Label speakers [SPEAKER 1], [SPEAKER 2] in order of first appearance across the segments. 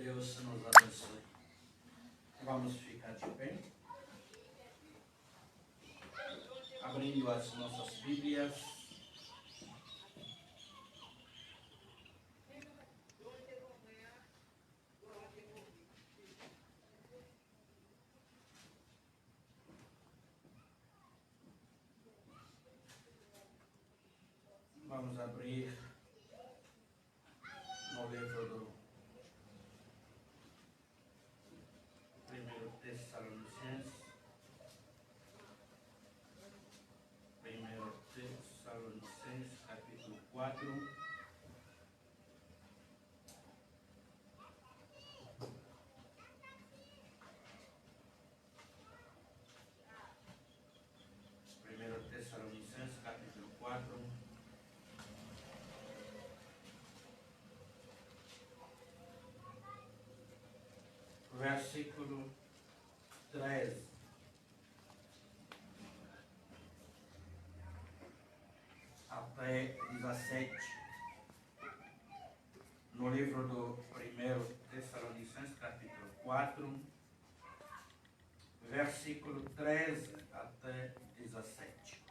[SPEAKER 1] Deus nos abençoe. Vamos ficar de pé, abrindo as nossas Bíblias. Vamos abrir no livro do 1 Tessalonicenses. 1 Tessalonicenses, capítulo 4. Tessalonicenses, capítulo 4. Versículo 13. Até 17. No livro do 1 Tessalonicenses, capítulo 4, versículo 13 até 17.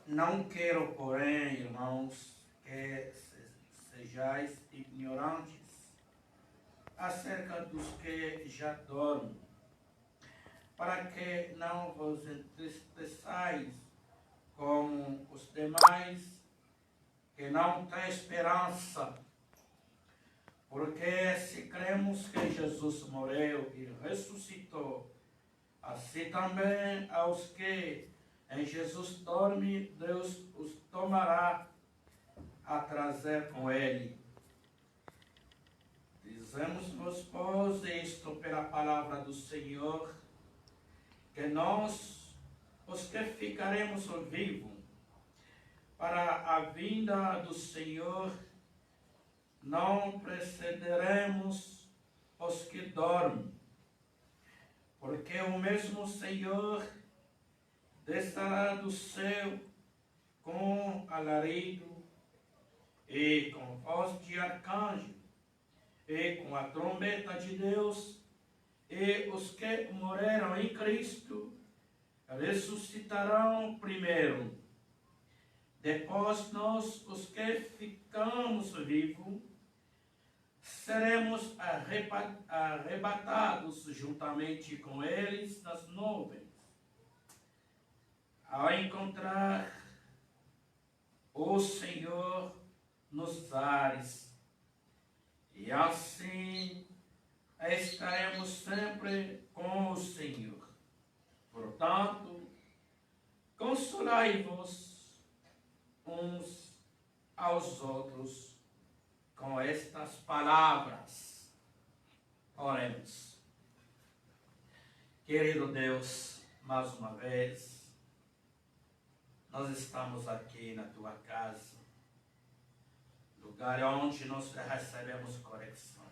[SPEAKER 1] Não quero, porém, irmãos, que sejais ignorantes acerca dos que já dormem, para que não vos entristeçais como os demais que não têm esperança. Porque se cremos que Jesus morreu e ressuscitou, assim também aos que em Jesus dormem, Deus os tomará a trazer com ele. Dizemos-vos, pois, isto pela palavra do Senhor, que nós, os que ficaremos vivos, para a vinda do Senhor, não precederemos os que dormem, porque o mesmo Senhor descerá do céu com alarido e com voz de arcanjo e com a trombeta de Deus, e os que morreram em Cristo ressuscitarão primeiro. Depois nós, os que ficamos vivos, seremos arrebatados juntamente com eles nas nuvens, ao encontrar o Senhor nos ares. E assim estaremos sempre com o Senhor. Portanto, consolai-vos uns aos outros com estas palavras. Oremos. Querido Deus, mais uma vez, nós estamos aqui na tua casa, lugar onde nós recebemos correção,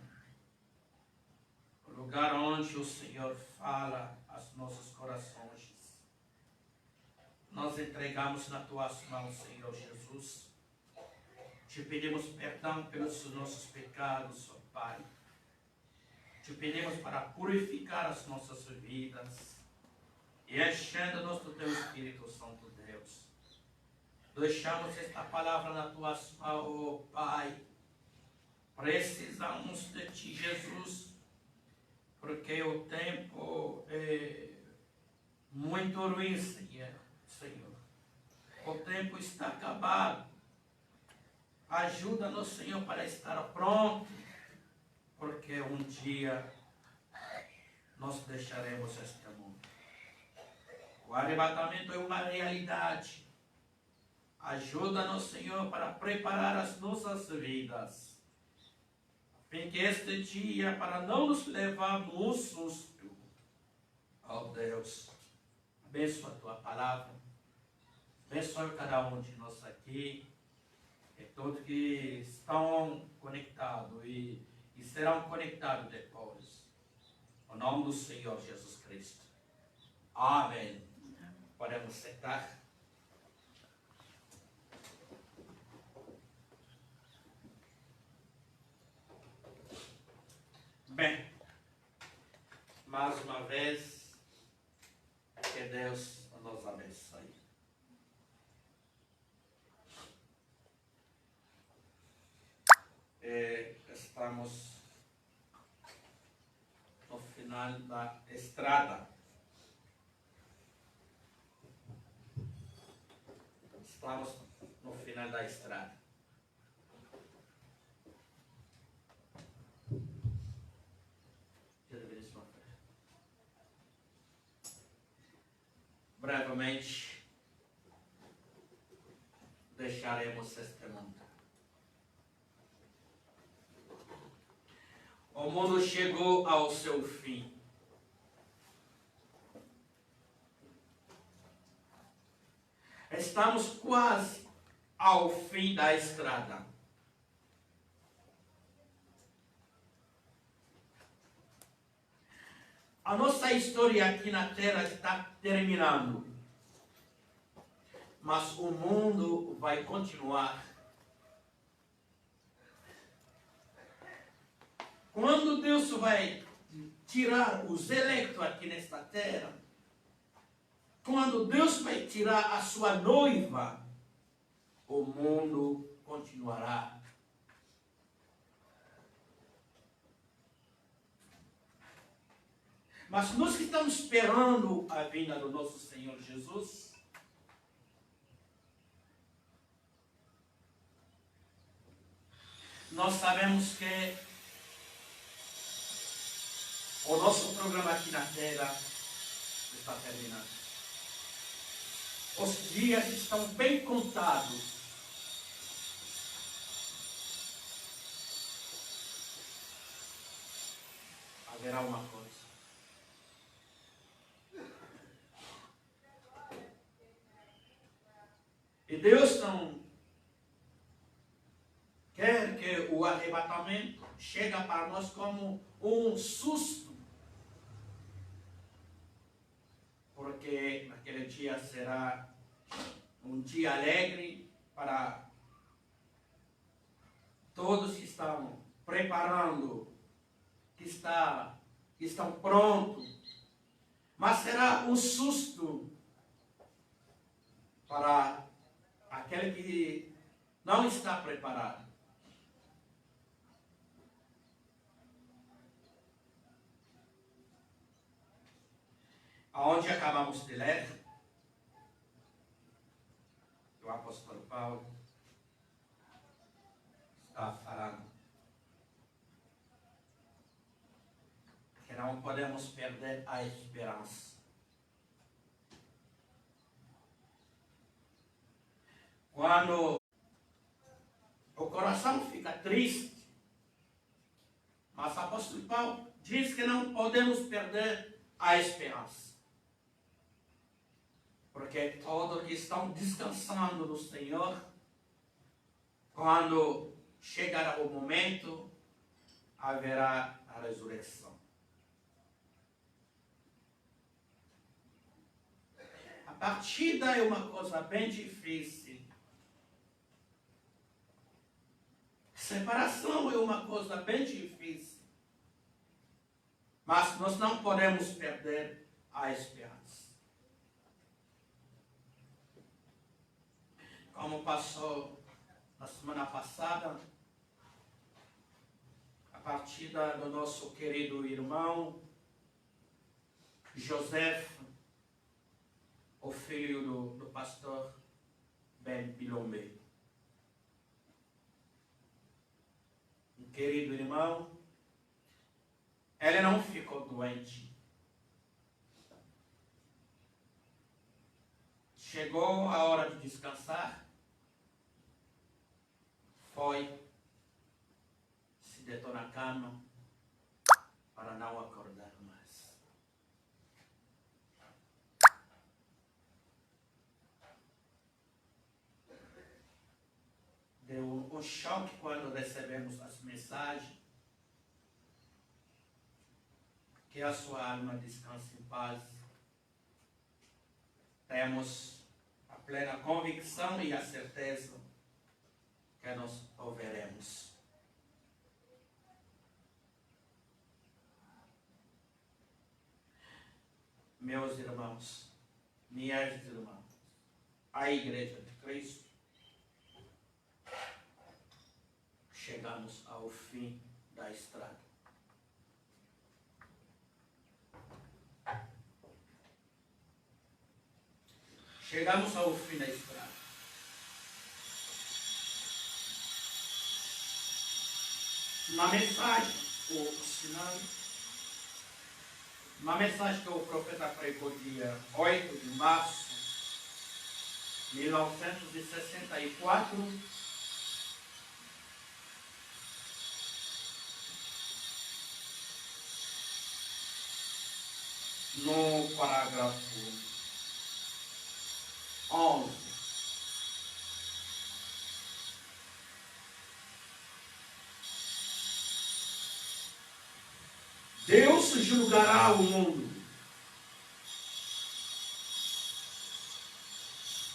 [SPEAKER 1] lugar onde o Senhor fala aos nossos corações. Nós entregamos nas tuas mãos, Senhor Jesus. Te pedimos perdão pelos nossos pecados, ó Pai. Te pedimos para purificar as nossas vidas e enchendo-nos do teu Espírito Santo, Deus. Deixamos esta palavra nas tuas mãos, ó Pai. Precisamos de ti, Jesus, porque o tempo é muito ruim, Senhor. O tempo está acabado. Ajuda-nos, Senhor, para estar pronto, porque um dia nós deixaremos este mundo. O arrebatamento é uma realidade. Ajuda-nos, Senhor, para preparar as nossas vidas, em que este dia, para não nos levar no susto, ó Deus, abençoa a tua palavra, abençoa cada um de nós aqui, e todos que estão conectados e serão conectados depois. No nome do Senhor Jesus Cristo. Amém. Podemos sentar. Bem, mais uma vez, que Deus nos abençoe. Estamos no final da estrada. Estamos no final da estrada. Brevemente, deixaremos este mundo. O mundo chegou ao seu fim. Estamos quase ao fim da estrada. A nossa história aqui na Terra está terminando. Mas o mundo vai continuar. Quando Deus vai tirar os eleitos aqui nesta terra, quando Deus vai tirar a sua noiva, o mundo continuará. Mas nós que estamos esperando a vinda do nosso Senhor Jesus, nós sabemos que o nosso programa aqui na Terra está terminando. Os dias estão bem contados. Haverá uma coisa. E Deus não quer que o arrebatamento chegue para nós como um susto. Porque naquele dia será um dia alegre para todos que estão preparando, que estão prontos. Mas será um susto para aquele que não está preparado. Aonde acabamos de ler, o apóstolo Paulo está falando que não podemos perder a esperança. Quando o coração fica triste, mas o apóstolo Paulo diz que não podemos perder a esperança. Porque todos que estão descansando no Senhor, quando chegar o momento, haverá a ressurreição. A partida é uma coisa bem difícil. Separação é uma coisa bem difícil. Mas nós não podemos perder a esperança. Como passou na semana passada, a partida do nosso querido irmão José, o filho do pastor Ben Bilombe. Um querido irmão, ele não ficou doente. Chegou a hora de descansar, foi, se deitou na cama para não acordar mais. Deu um choque quando recebemos as mensagens que a sua alma descanse em paz. Temos a plena convicção e a certeza que nós o veremos. meus irmãos, minhas irmãs, a Igreja de Cristo, chegamos ao fim da estrada. Chegamos ao fim da estrada. Na mensagem, o sinal, uma mensagem que o profeta pregou dia 8 de março de 1964, no parágrafo 11. Deus julgará o mundo.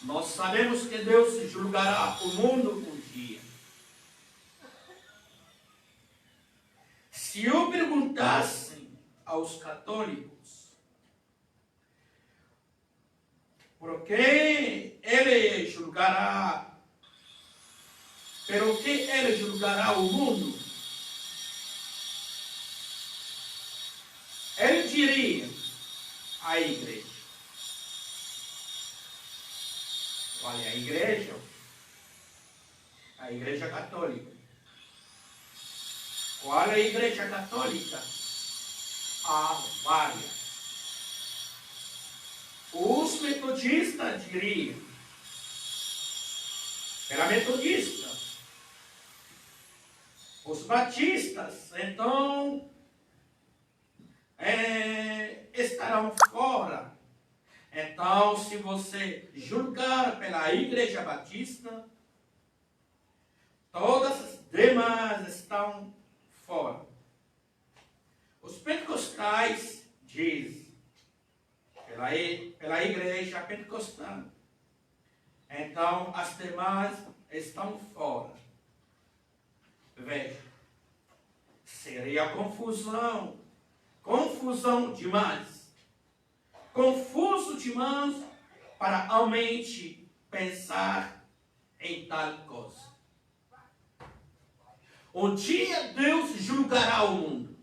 [SPEAKER 1] Nós sabemos que Deus julgará o mundo um dia. Se eu perguntasse aos católicos por que ele julgará, pelo que ele julgará o mundo, ele diria à igreja. Olha, a igreja católica. Qual é a igreja católica? Há várias. Os metodistas diriam, era metodista. Os batistas, então, estarão fora. Então, se você julgar pela Igreja Batista, todas as demais estão fora. Os pentecostais dizem, pela Igreja Pentecostal, então as demais estão fora. Veja, seria confusão demais. Confuso demais para realmente pensar em tal coisa. Um dia Deus julgará o mundo.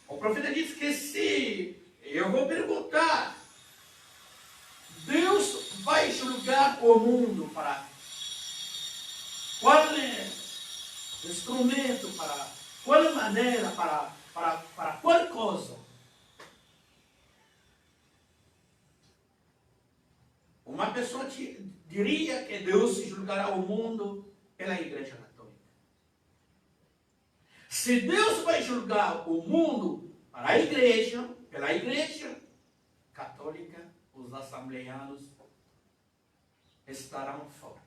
[SPEAKER 1] O profeta diz que se eu vou perguntar, Deus vai julgar o mundo para qual instrumento, para qual maneira, para qual coisa. Uma pessoa diria que Deus julgará o mundo pela Igreja Católica. Se Deus vai julgar o mundo para a Igreja, pela Igreja Católica, os assembleanos estarão fora.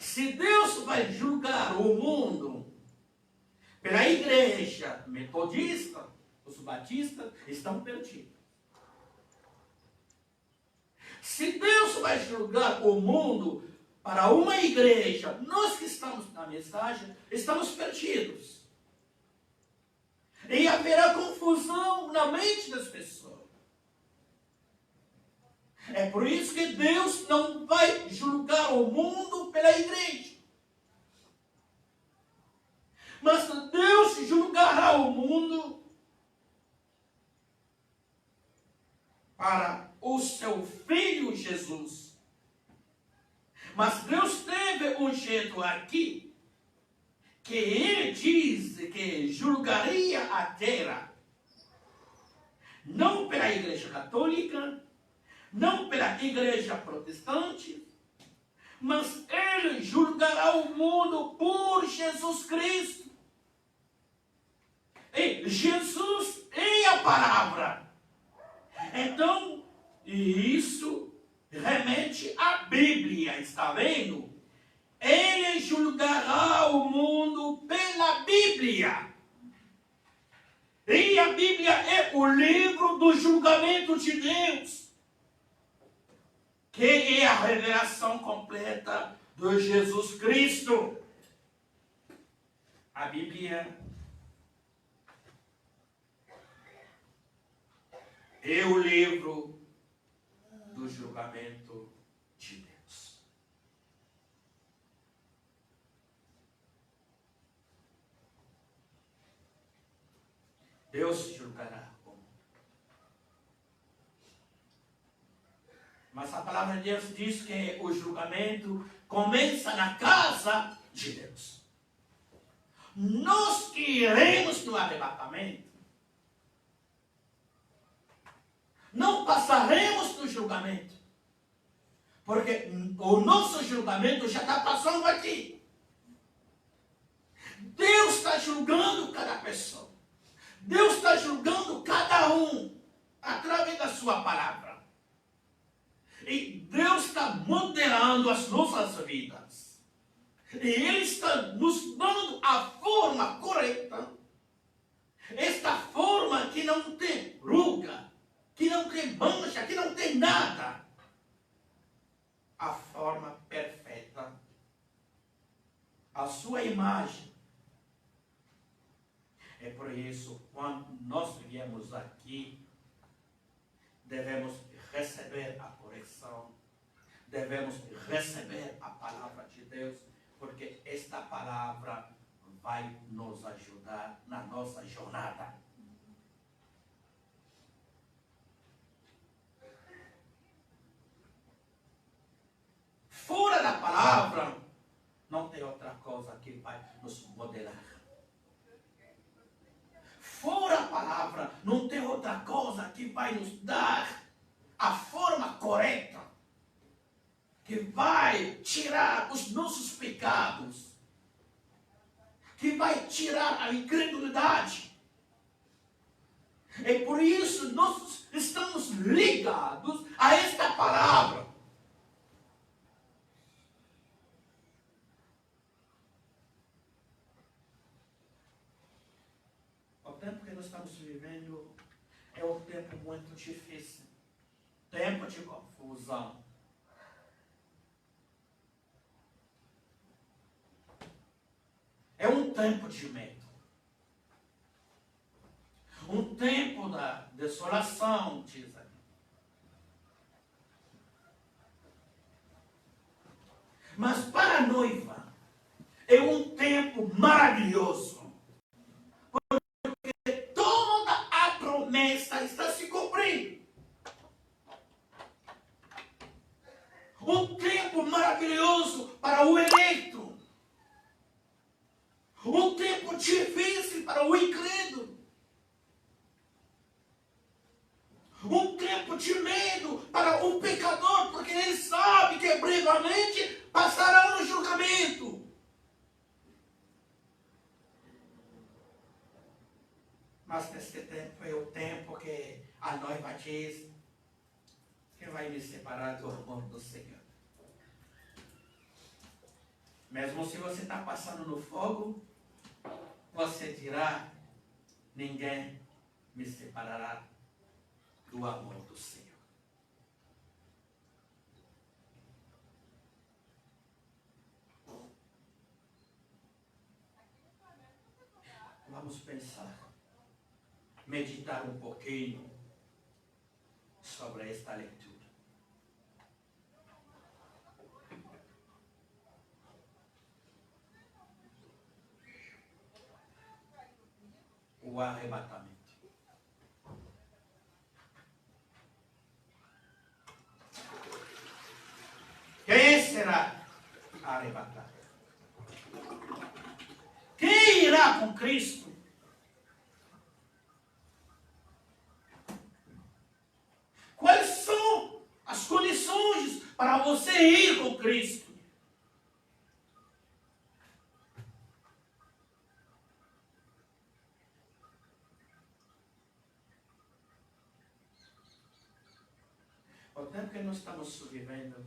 [SPEAKER 1] Se Deus vai julgar o mundo pela Igreja Metodista, os batistas estão perdidos. Se Deus vai julgar o mundo para uma igreja, nós que estamos na mensagem, estamos perdidos. E haverá confusão na mente das pessoas. É por isso que Deus não vai julgar o mundo pela igreja. Mas Deus julgará o mundo para o seu Filho Jesus. Mas Deus teve um jeito aqui, que ele diz que julgaria a terra, não pela Igreja Católica, não pela Igreja Protestante, mas ele julgará o mundo por Jesus Cristo. E Jesus é a palavra. Então, isso remete à Bíblia, está vendo? Ele julgará o mundo pela Bíblia. E a Bíblia é o livro do julgamento de Deus, que é a revelação completa de Jesus Cristo. A Bíblia é o livro do julgamento de Deus. Deus julgará o mundo. Mas a palavra de Deus diz que o julgamento começa na casa de Deus. Nós que iremos no arrebatamento, não passaremos no julgamento, porque o nosso julgamento já está passando aqui. Deus está julgando cada pessoa. Deus está julgando cada um através da sua palavra. E Deus está modelando as nossas vidas. E Ele está nos dando a forma correta. Esta forma que não tem ruga, que não tem mancha, que não tem nada. A forma perfeita. A sua imagem. É por isso, quando nós viemos aqui, devemos receber a correção, devemos receber a palavra de Deus, porque esta palavra vai nos ajudar na nossa jornada. Fora da palavra, não tem outra coisa que vai nos modelar. Fora a palavra, não tem outra coisa que vai nos dar a forma correta, que vai tirar os nossos pecados, que vai tirar a incredulidade. É por isso que nós estamos ligados a esta palavra. O tempo que nós estamos vivendo é um tempo muito difícil. Tempo de confusão. É um tempo de medo. Um tempo da desolação, diz aqui. Mas para a noiva, é um tempo maravilhoso. Porque toda a promessa está se cumprindo. Um tempo maravilhoso para o eleito. Um tempo difícil para o incrédulo. Um tempo de medo para o pecador, porque ele sabe que brevemente passará no julgamento. Mas nesse tempo é o tempo que a noiva diz: quem vai me separar do amor do Senhor? Mesmo se você está passando no fogo, você dirá: ninguém me separará do amor do Senhor. Vamos pensar, meditar um pouquinho sobre esta leitura. O arrebatamento. Quem será arrebatado? Quem irá com Cristo? Quais são as condições para você ir com Cristo? O tempo que nós estamos vivendo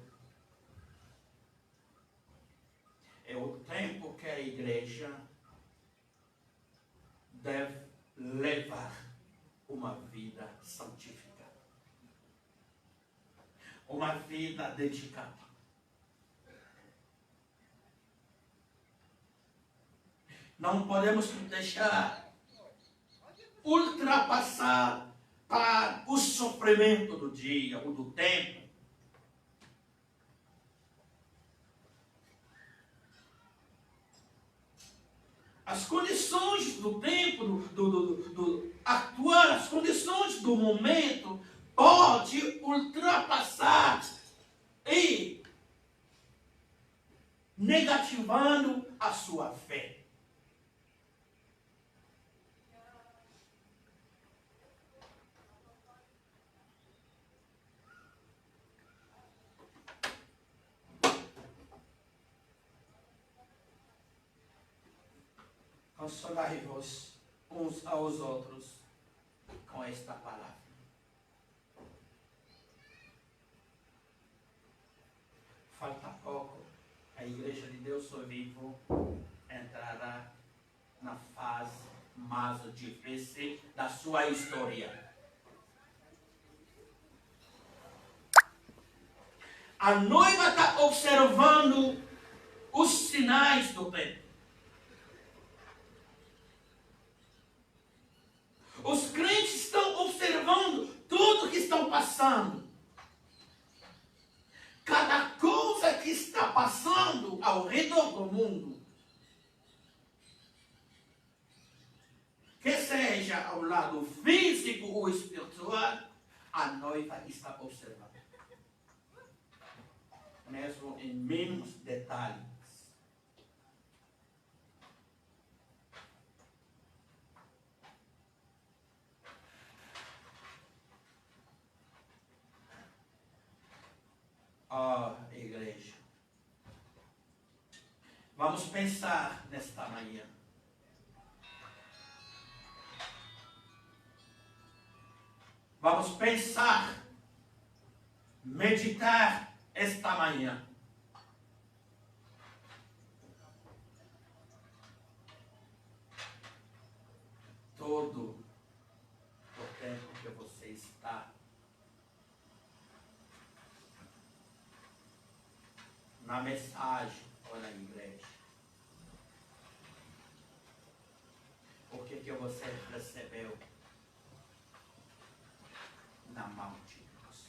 [SPEAKER 1] é o tempo que a igreja deve levar uma vida santificada. Uma vida dedicada. Não podemos deixar ultrapassar para o sofrimento do dia ou do tempo. As condições do tempo, do atual, as condições do momento, pode ultrapassar e negativando a sua fé. Consolai-vos uns aos outros com esta palavra. Falta pouco, a Igreja de Deus Sou Vivo entrará na fase mais difícil da sua história. A noiva está observando os sinais do tempo. Os crentes estão observando tudo que estão passando. Cada coisa que está passando ao redor do mundo. Que seja ao lado físico ou espiritual, a noiva está observando. Mesmo em mínimos detalhes. Igreja, vamos pensar nesta manhã. Vamos pensar, meditar esta manhã. Todo o tempo que você está na mensagem ou na igreja. O que você recebeu na mão de Deus?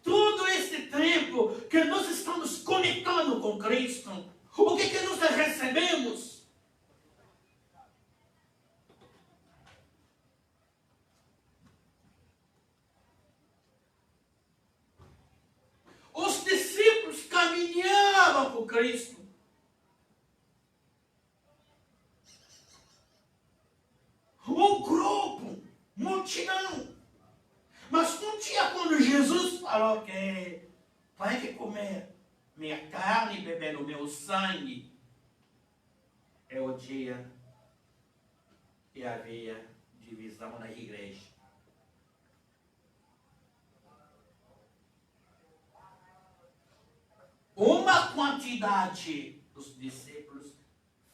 [SPEAKER 1] Todo esse tempo que nós estamos conectando com Cristo, o que nós recebemos? Os discípulos caminhavam com Cristo. Um grupo, multidão. Mas um dia quando Jesus falou que vai que comer minha carne e beber o meu sangue, é o dia que havia divisão na igreja. Uma quantidade dos discípulos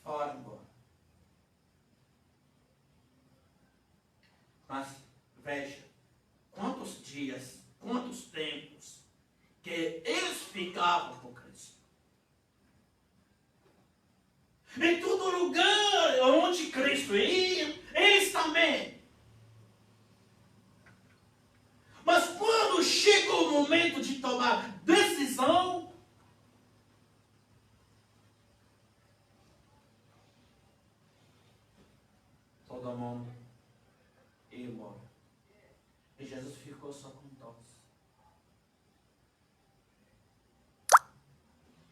[SPEAKER 1] foram embora. Mas veja, quantos dias, quantos tempos que eles ficavam com Cristo. Em todo lugar onde Cristo ia, eles também. Mas quando chega o momento de tomar decisão, todo mundo ia embora. E Jesus ficou só com dois.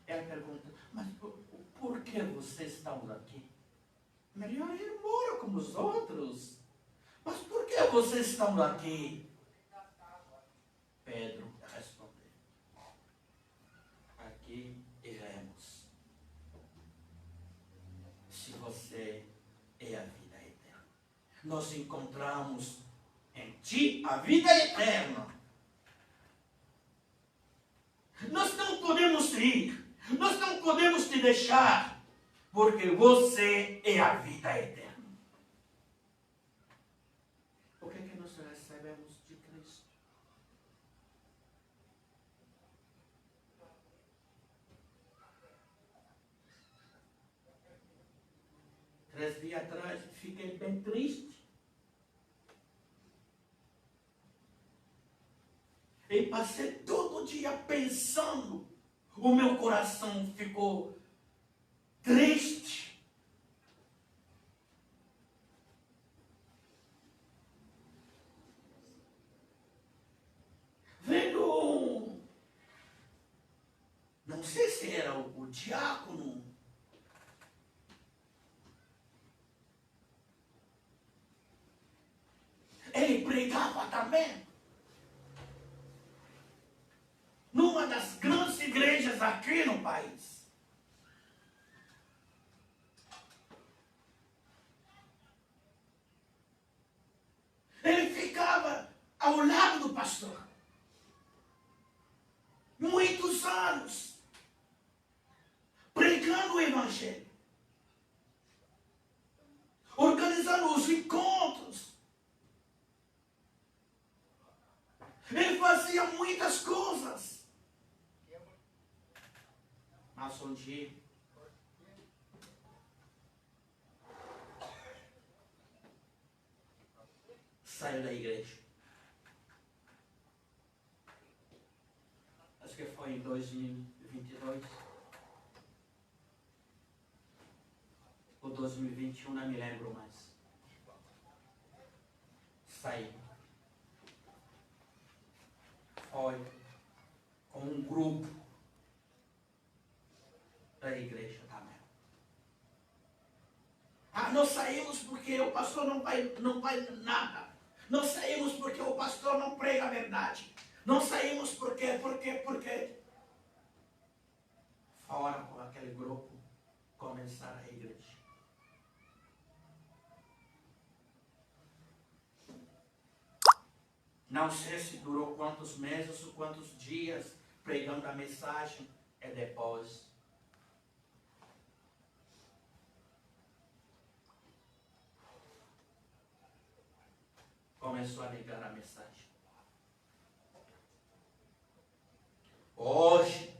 [SPEAKER 1] Ela pergunta, mas por que vocês estão aqui? Melhor ir embora como os outros. Mas por que vocês estão aqui? Pedro respondeu, aqui iremos, se você é a vida eterna. Nós encontramos em ti a vida eterna. Nós não podemos ir, nós não podemos te deixar, porque você é a vida eterna. O que nós recebemos de Cristo? dias atrás, fiquei bem triste. E passei todo dia pensando. O meu coração ficou triste. Vendo, não sei se era o diácono, ele pregava também numa das grandes igrejas aqui no país. Ele ficava ao lado do pastor. Muitos anos pregando o evangelho, organizando os encontros. Ele fazia muitas coisas. Mas um dia saiu da igreja. Acho que foi em 2022 ou 2021, não me lembro mais. Saiu. Foi com um grupo da igreja também. Nós saímos porque o pastor não vai nada. Nós saímos porque o pastor não prega a verdade. Não saímos porque fora com aquele grupo começar a igreja. Não sei se durou quantos meses ou quantos dias pregando a mensagem. E depois começou a negar a mensagem. Hoje,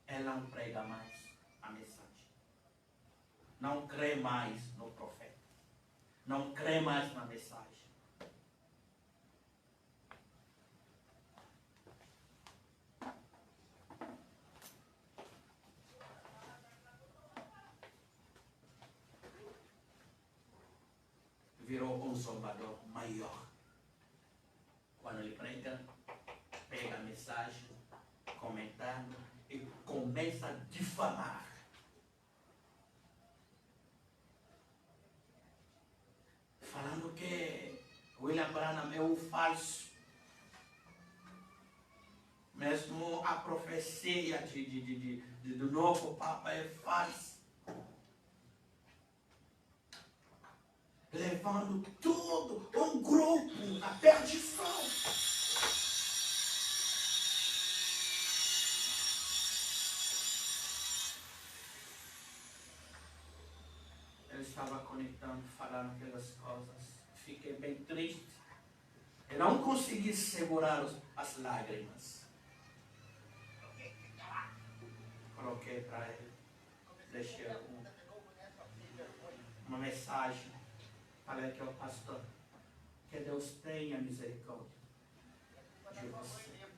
[SPEAKER 1] ele não prega mais a mensagem. Não crê mais no profeta. Não crê mais na mensagem. Virou um zombador maior. Quando ele prega, pega a mensagem, comentando e começa a difamar. Falando que William Branham é o falso. Mesmo a profecia do novo Papa é falsa. Levando tudo um grupo à perdição. Eu estava conectando, falando aquelas coisas. Fiquei bem triste. Eu não consegui segurar as lágrimas. Coloquei para ele. Deixei uma mensagem. Falei aqui ao pastor. Que Deus tenha misericórdia de você.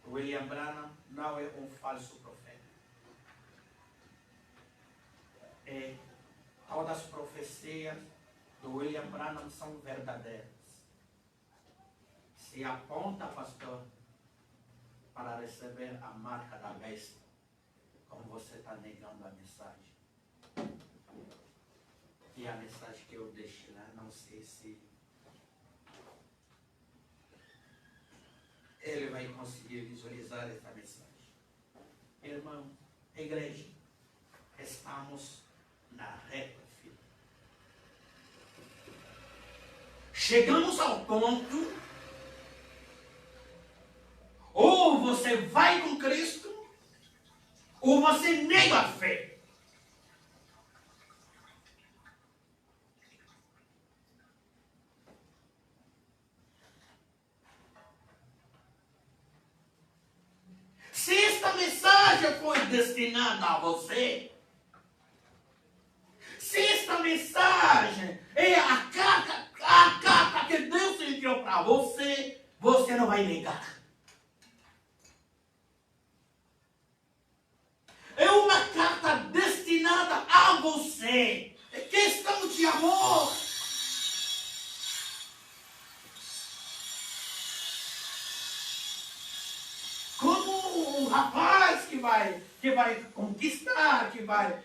[SPEAKER 1] William Branham não é um falso profeta. Todas as profecias do William Branham são verdadeiras. Se aponta, pastor, para receber a marca da besta, como você está negando a mensagem. E a mensagem que eu deixei lá, não sei se ele vai conseguir visualizar essa mensagem. Irmão, igreja, estamos na reta final. Chegamos ao ponto, ou você vai com Cristo, ou você nega a fé. Se esta mensagem foi destinada a você, se esta mensagem é a carta que Deus enviou para você, você não vai negar. É uma carta destinada a você. É questão de amor. Como um rapaz que vai conquistar, que vai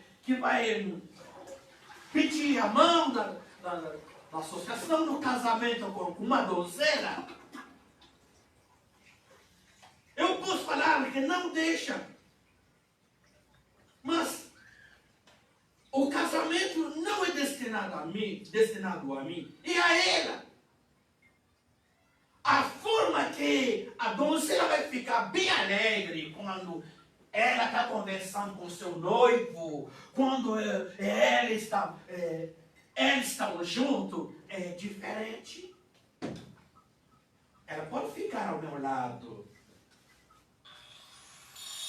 [SPEAKER 1] pedir a mão da associação no casamento com uma donzela. Eu posso falar que não deixa. Mas o casamento não é destinado a mim, e a ela. A forma que a donzela vai ficar bem alegre quando ela está conversando com o seu noivo, quando eles estão juntos, é diferente. Ela pode ficar ao meu lado,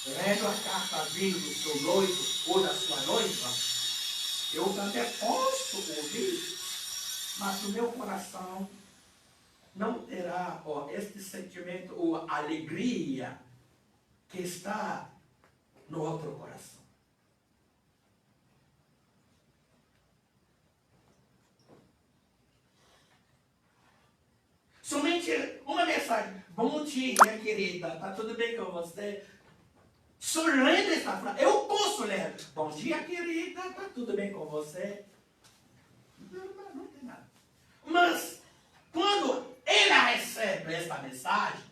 [SPEAKER 1] lendo a carta vindo do seu noivo ou da sua noiva. Eu também posso ouvir, mas o meu coração não terá este sentimento ou alegria que está no outro coração. Somente uma mensagem. Bom dia, querida. Está tudo bem com você? Só lendo essa frase. Eu posso ler. Bom dia, querida. Está tudo bem com você? Não tem nada. Mas, quando ela recebe essa mensagem,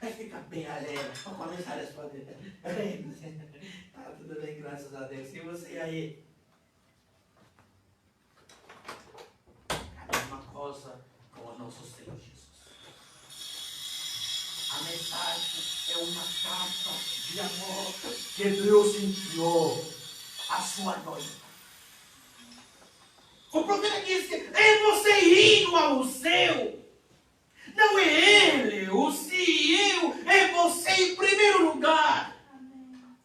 [SPEAKER 1] ela fica bem alegre. Vou começar a responder. Está tudo bem, graças a Deus. E você aí? A mesma coisa com o nosso Senhor Jesus. A mensagem é uma carta de amor que Deus enviou à sua noiva. O profeta diz que é você indo ao céu. Não é ele, o CEO, é você em primeiro lugar. Amém.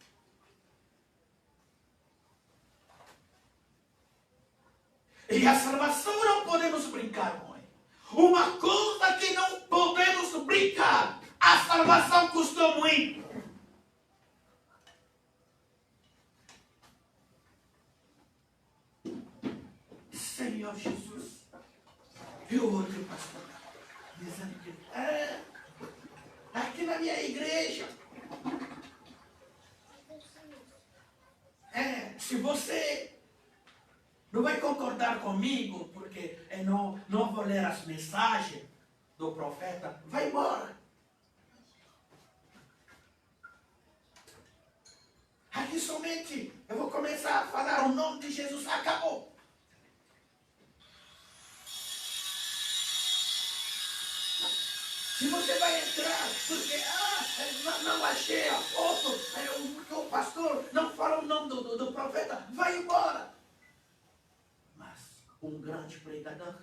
[SPEAKER 1] E a salvação não podemos brincar com ela. Uma coisa que não podemos brincar. A salvação custou muito. Senhor Jesus, eu ouvi o pastor dizendo que aqui na minha igreja, se você não vai concordar comigo, porque eu não vou ler as mensagens do profeta, vai embora. Aqui somente eu vou começar a falar o nome de Jesus, acabou. Se você vai entrar, porque não achei a foto, o pastor não fala o nome do profeta, vai embora. Mas um grande pregador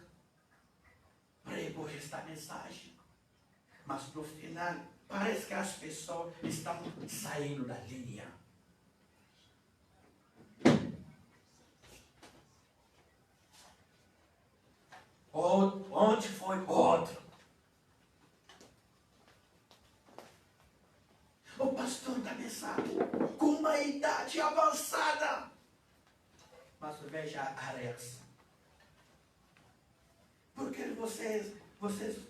[SPEAKER 1] pregou esta mensagem. Mas no final, parece que as pessoas estão saindo da linha. Onde foi outro? O pastor da mensagem, com uma idade avançada. Mas veja a reação. Porque vocês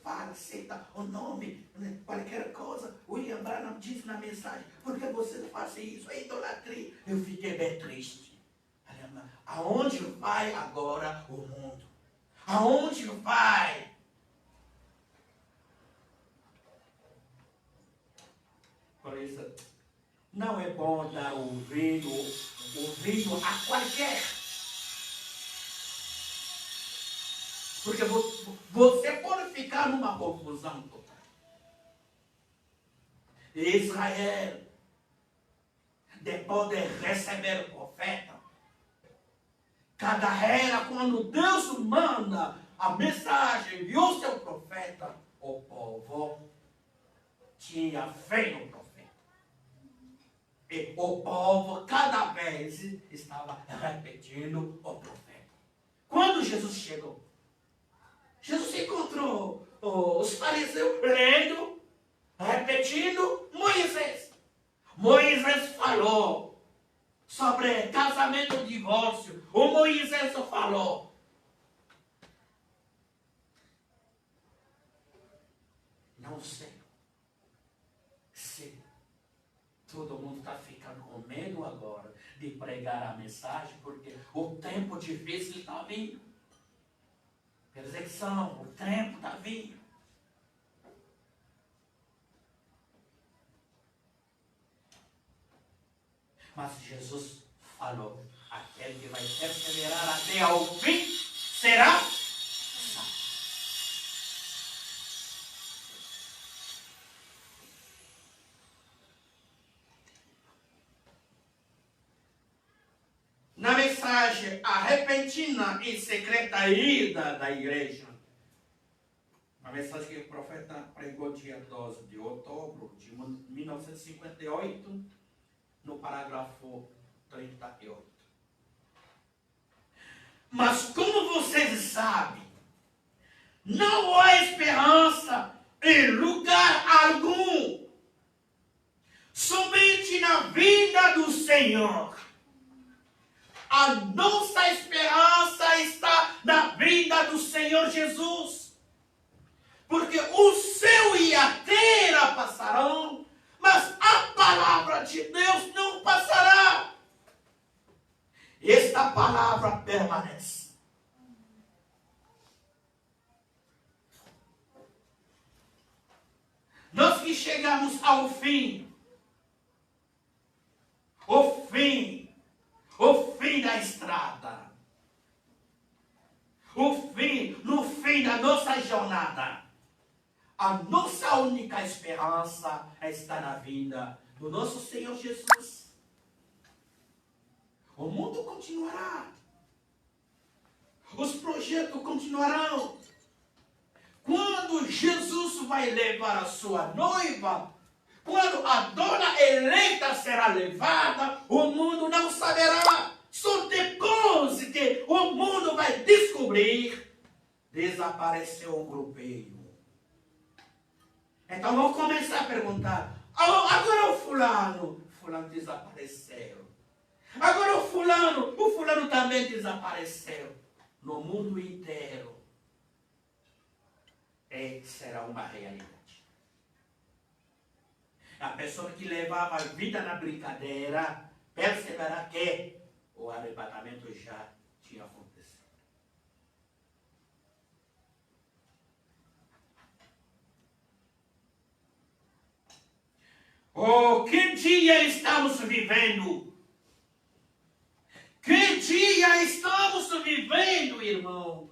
[SPEAKER 1] falam, citam o nome, qualquer coisa. William Branham diz na mensagem, porque vocês fazem isso, é idolatria. Eu fiquei bem triste. Aonde vai agora o mundo? Aonde vai? Por isso, não é bom dar ouvido a qualquer. Porque você pode ficar numa confusão total. Israel, depois de receber o profeta, cada era quando Deus manda a mensagem, enviou seu profeta, o povo tinha fé no profeta. E o povo cada vez estava repetindo o profeta. Quando Jesus chegou, Jesus encontrou os fariseus lendo, repetindo Moisés. Moisés falou sobre casamento e divórcio. O Moisés falou. Não sei se todo mundo está ficando com medo agora de pregar a mensagem, porque o tempo difícil está vindo. Perseguição, o tempo está vindo. Mas Jesus falou, aquele que vai perseverar até ao fim será salvo. Na mensagem A Repentina e Secreta Ida da Igreja, uma mensagem que o profeta pregou dia 12 de outubro de 1958, no parágrafo 38. Mas como vocês sabem, não há esperança em lugar algum, somente na vinda do Senhor. A nossa esperança está na vinda do Senhor Jesus. Porque o céu e a terra passarão, mas a palavra de Deus não passará. Esta palavra permanece. Nós que chegamos ao fim, o fim da estrada, no fim da nossa jornada, a nossa única esperança está na vinda do nosso Senhor Jesus. O mundo continuará. Os projetos continuarão. Quando Jesus vai levar a sua noiva, quando a dona eleita será levada, o mundo não saberá. Só depois que o mundo vai descobrir, desapareceu um grupeiro. Então vamos começar a perguntar, agora o fulano desapareceu. Agora o fulano também desapareceu. No mundo inteiro, será uma realidade. A pessoa que levava a vida na brincadeira perceberá que o arrebatamento já tinha acontecido. Oh, que dia estamos vivendo! Que dia estamos vivendo, irmão?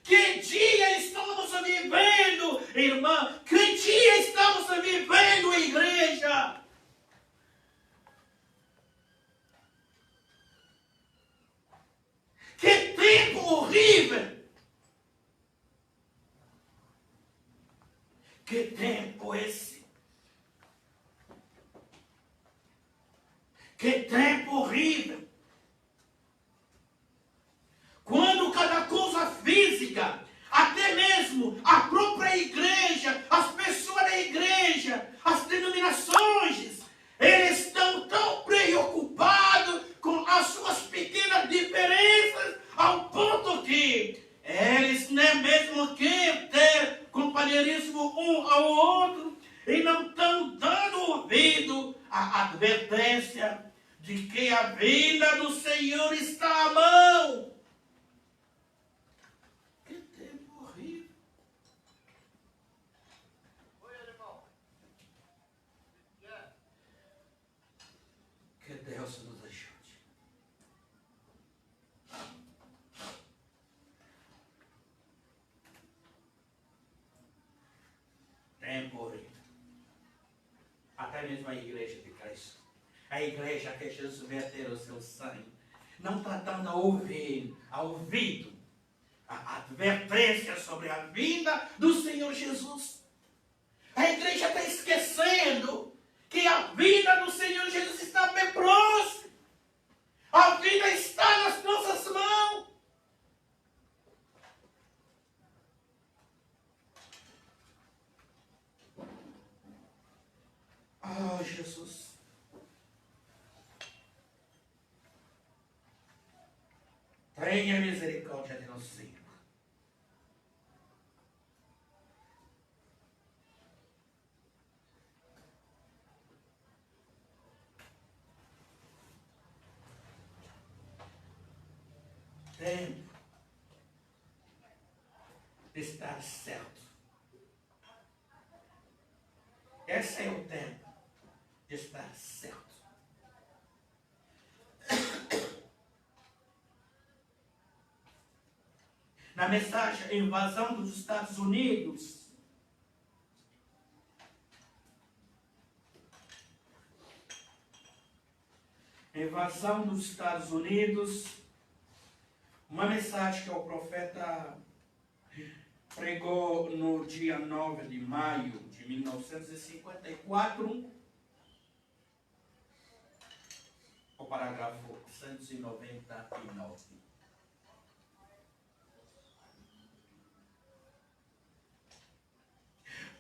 [SPEAKER 1] Que dia estamos vivendo, irmã? Que dia estamos vivendo, igreja? Que tempo horrível! Que tempo esse! Que tempo horrível! Quando cada coisa física, até mesmo a própria igreja, as pessoas da igreja, as denominações, eles estão tão preocupados com as suas pequenas diferenças, ao ponto que eles nem mesmo querem ter companheirismo um ao outro e não estão dando ouvido à advertência de que a vinda do Senhor está à mão. Que Deus nos ajude. Tempo horrível. Até mesmo a igreja de Cristo. A igreja que Jesus verteu o seu sangue. Não está dando ouvido a advertência sobre a vinda do Senhor Jesus. A igreja está esquecendo que a vida do Senhor Jesus está bem próxima. A vida está nas nossas mãos. Jesus. Tenha misericórdia de nós, Senhor. Tempo de estar certo. Esse é o tempo de estar certo. Na mensagem Invasão dos Estados Unidos, invasão dos Estados Unidos, uma mensagem que o profeta pregou no dia 9 de maio de 1954, o parágrafo 199.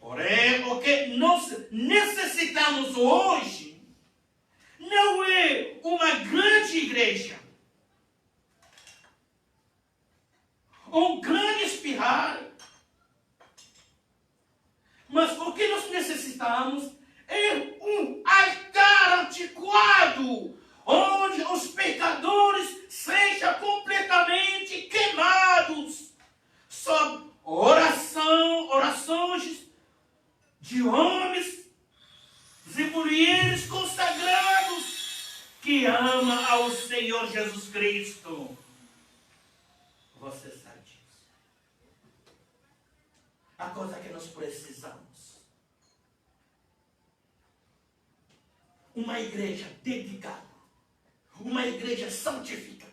[SPEAKER 1] Porém, o que nós necessitamos hoje não é uma grande igreja, um grande espirrar, mas o que nós necessitamos é um altar antiquado, onde os pecadores sejam completamente queimados sob orações de homens e mulheres consagrados que amam ao Senhor Jesus Cristo. Você sabe disso. A coisa que nós precisamos: uma igreja dedicada, uma igreja santificada,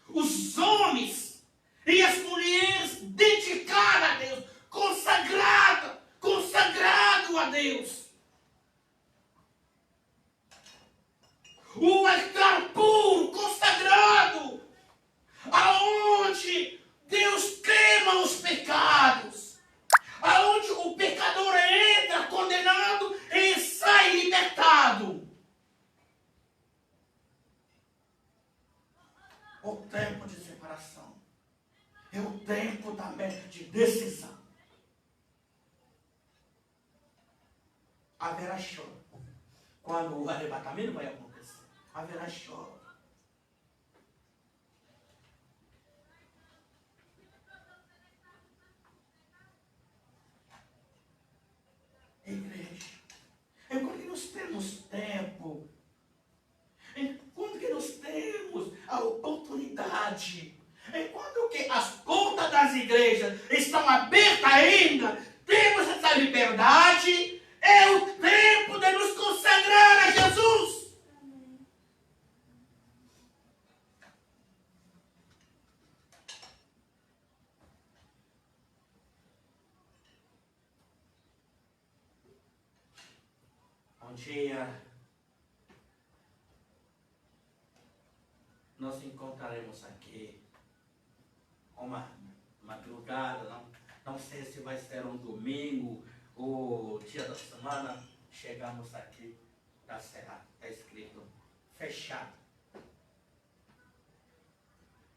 [SPEAKER 1] os homens e as mulheres dedicadas a Deus, consagrado a Deus. O altar puro, consagrado, aonde Deus queima os pecados, aonde o pecador entra condenado e sai libertado. O tempo de separação é o tempo também de decisão. Haverá choro. Quando o arrebatamento vai acontecer, haverá choro. Igreja, enquanto que nós temos tempo, enquanto que nós temos a oportunidade, enquanto que as portas das igrejas estão abertas ainda, temos essa liberdade, é o tempo de nos consagrar a Jesus. Um dia nós encontraremos aqui uma madrugada, não sei se vai ser um domingo ou dia da semana, chegamos aqui, está escrito fechado.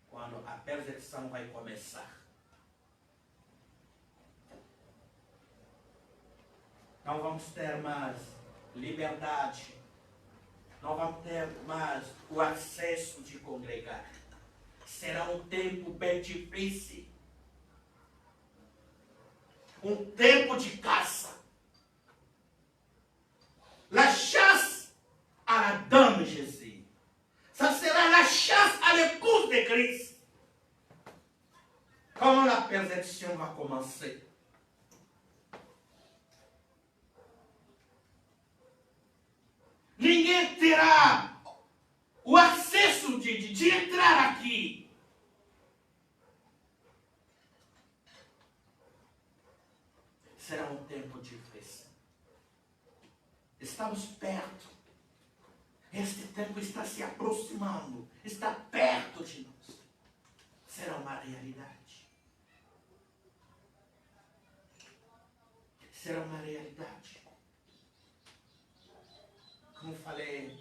[SPEAKER 1] Quando a perseguição vai começar. Não vamos ter mais liberdade. Não vamos ter mais o acesso de congregar. Será um tempo bem difícil. Um tempo de caça. La chasse à la dame de Jésus. Ça sera la chasse à l'épouse de Christ. Quand la persécution va commencer. Ninguém terá o acesso de entrar aqui. Será um tempo difícil. Estamos perto. Este tempo está se aproximando. Está perto de nós. Será uma realidade. Será uma realidade. como falei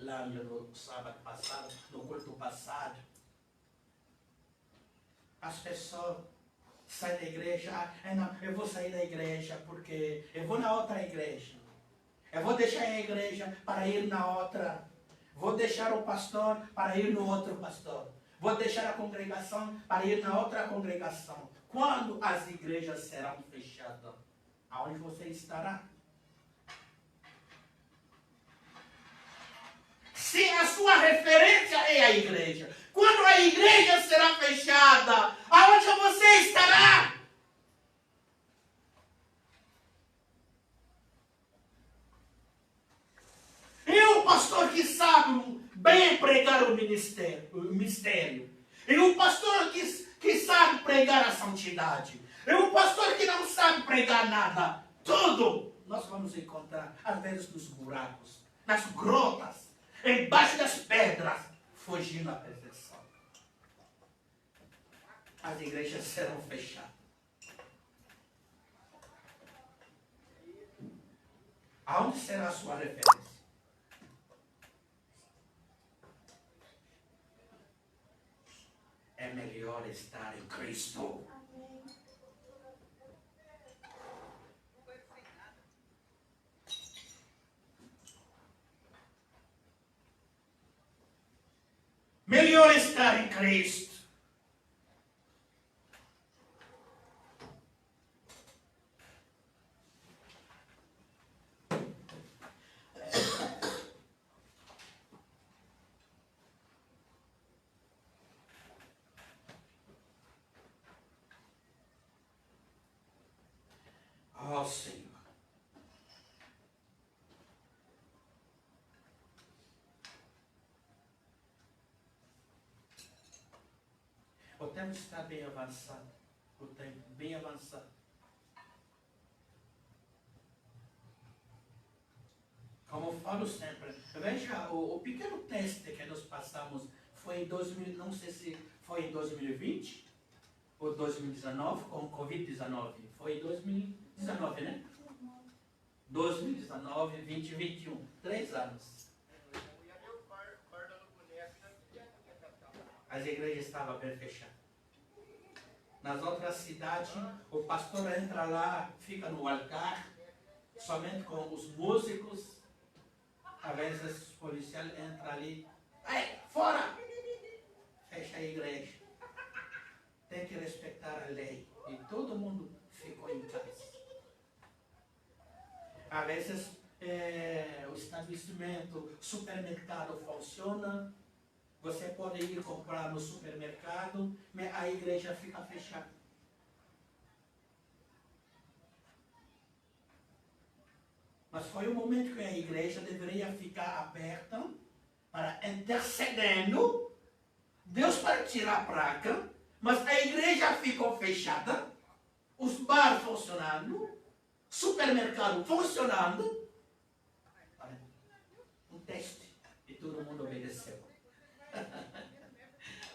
[SPEAKER 1] lá no sábado passado, no culto passado, as pessoas saem da igreja, não, eu vou sair da igreja porque eu vou na outra igreja. Eu vou deixar a igreja para ir na outra. Vou deixar o pastor para ir no outro pastor. Vou deixar a congregação para ir na outra congregação. Quando as igrejas serão fechadas, aonde você estará? Se a sua referência é a igreja, quando a igreja será fechada, aonde você estará? E o pastor que sabe bem pregar o mistério. E o pastor que sabe pregar a santidade. E o pastor que não sabe pregar nada. Tudo nós vamos encontrar, às vezes, nos buracos, nas grotas, embaixo das pedras, fugindo da perfeição. As igrejas serão fechadas. Aonde será a sua referência? É melhor estar em Cristo. Melhor estar em Cristo. Ó Senhor. O tempo está bem avançado. O tempo bem avançado. Como eu falo sempre, veja, o pequeno teste que nós passamos foi em 2000, não sei se foi em 2020 ou 2019, com Covid-19. Foi em 2019, né? 2019, 2021. 3 anos. As igrejas estavam bem fechadas. Nas outras cidades, o pastor entra lá, fica no altar, somente com os músicos. Às vezes os policiais entram ali, fora! Fecha a igreja. Tem que respeitar a lei. E todo mundo ficou em casa. Às vezes o estabelecimento, supermercado funciona. Você pode ir comprar no supermercado, mas a igreja fica fechada. Mas foi o momento que a igreja deveria ficar aberta para intercedendo Deus para tirar a praga, mas a igreja ficou fechada, os bares funcionando, supermercado funcionando. Um teste e todo mundo obedeceu.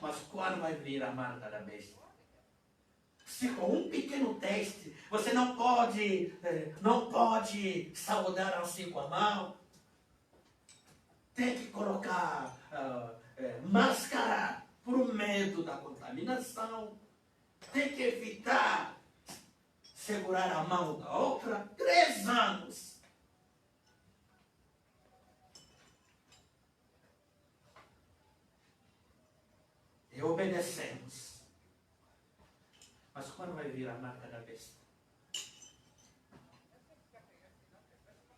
[SPEAKER 1] Mas quando vai vir a marca da besta? Se com um pequeno teste você não pode saudar assim com a mão, tem que colocar máscara por medo da contaminação, tem que evitar segurar a mão da outra. 3 anos. E obedecemos. Mas quando vai vir a marca da besta?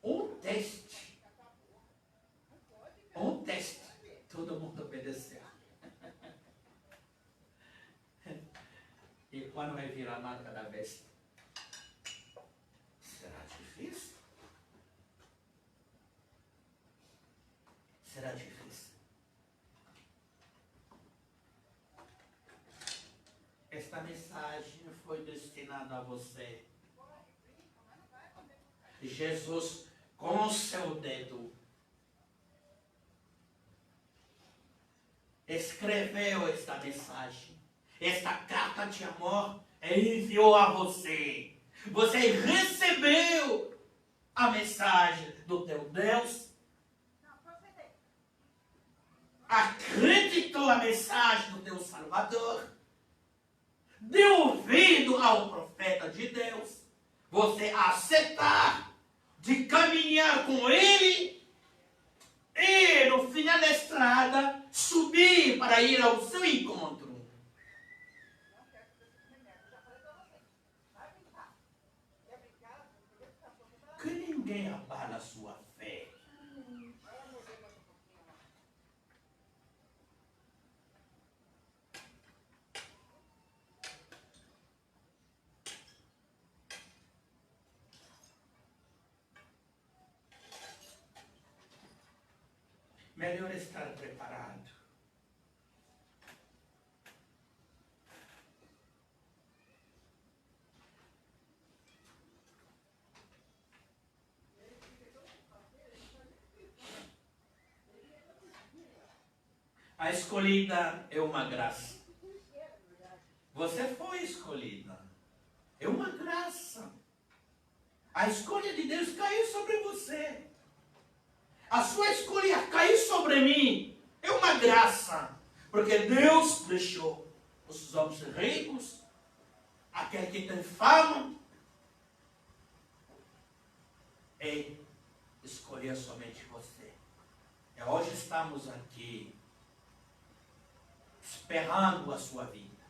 [SPEAKER 1] Um teste. Todo mundo obedeceu. E quando vai vir a marca da besta? Será difícil? Será difícil. Esta mensagem foi destinada a você. Jesus, com o seu dedo, escreveu esta mensagem, esta carta de amor, e enviou a você. Você recebeu a mensagem do teu Deus a mensagem do teu Salvador, dê ouvido ao profeta de Deus, você aceitar de caminhar com ele e no final da estrada subir para ir ao seu encontro. Que ninguém abala a sua fé. Melhor estar preparado. A escolhida é uma graça. Você foi escolhida. É uma graça. A escolha de Deus caiu sobre você. A sua escolha caiu sobre mim. É uma graça. Porque Deus deixou os homens ricos, aquele que tem fama, e escolheu somente você. E hoje estamos aqui esperando a sua vida.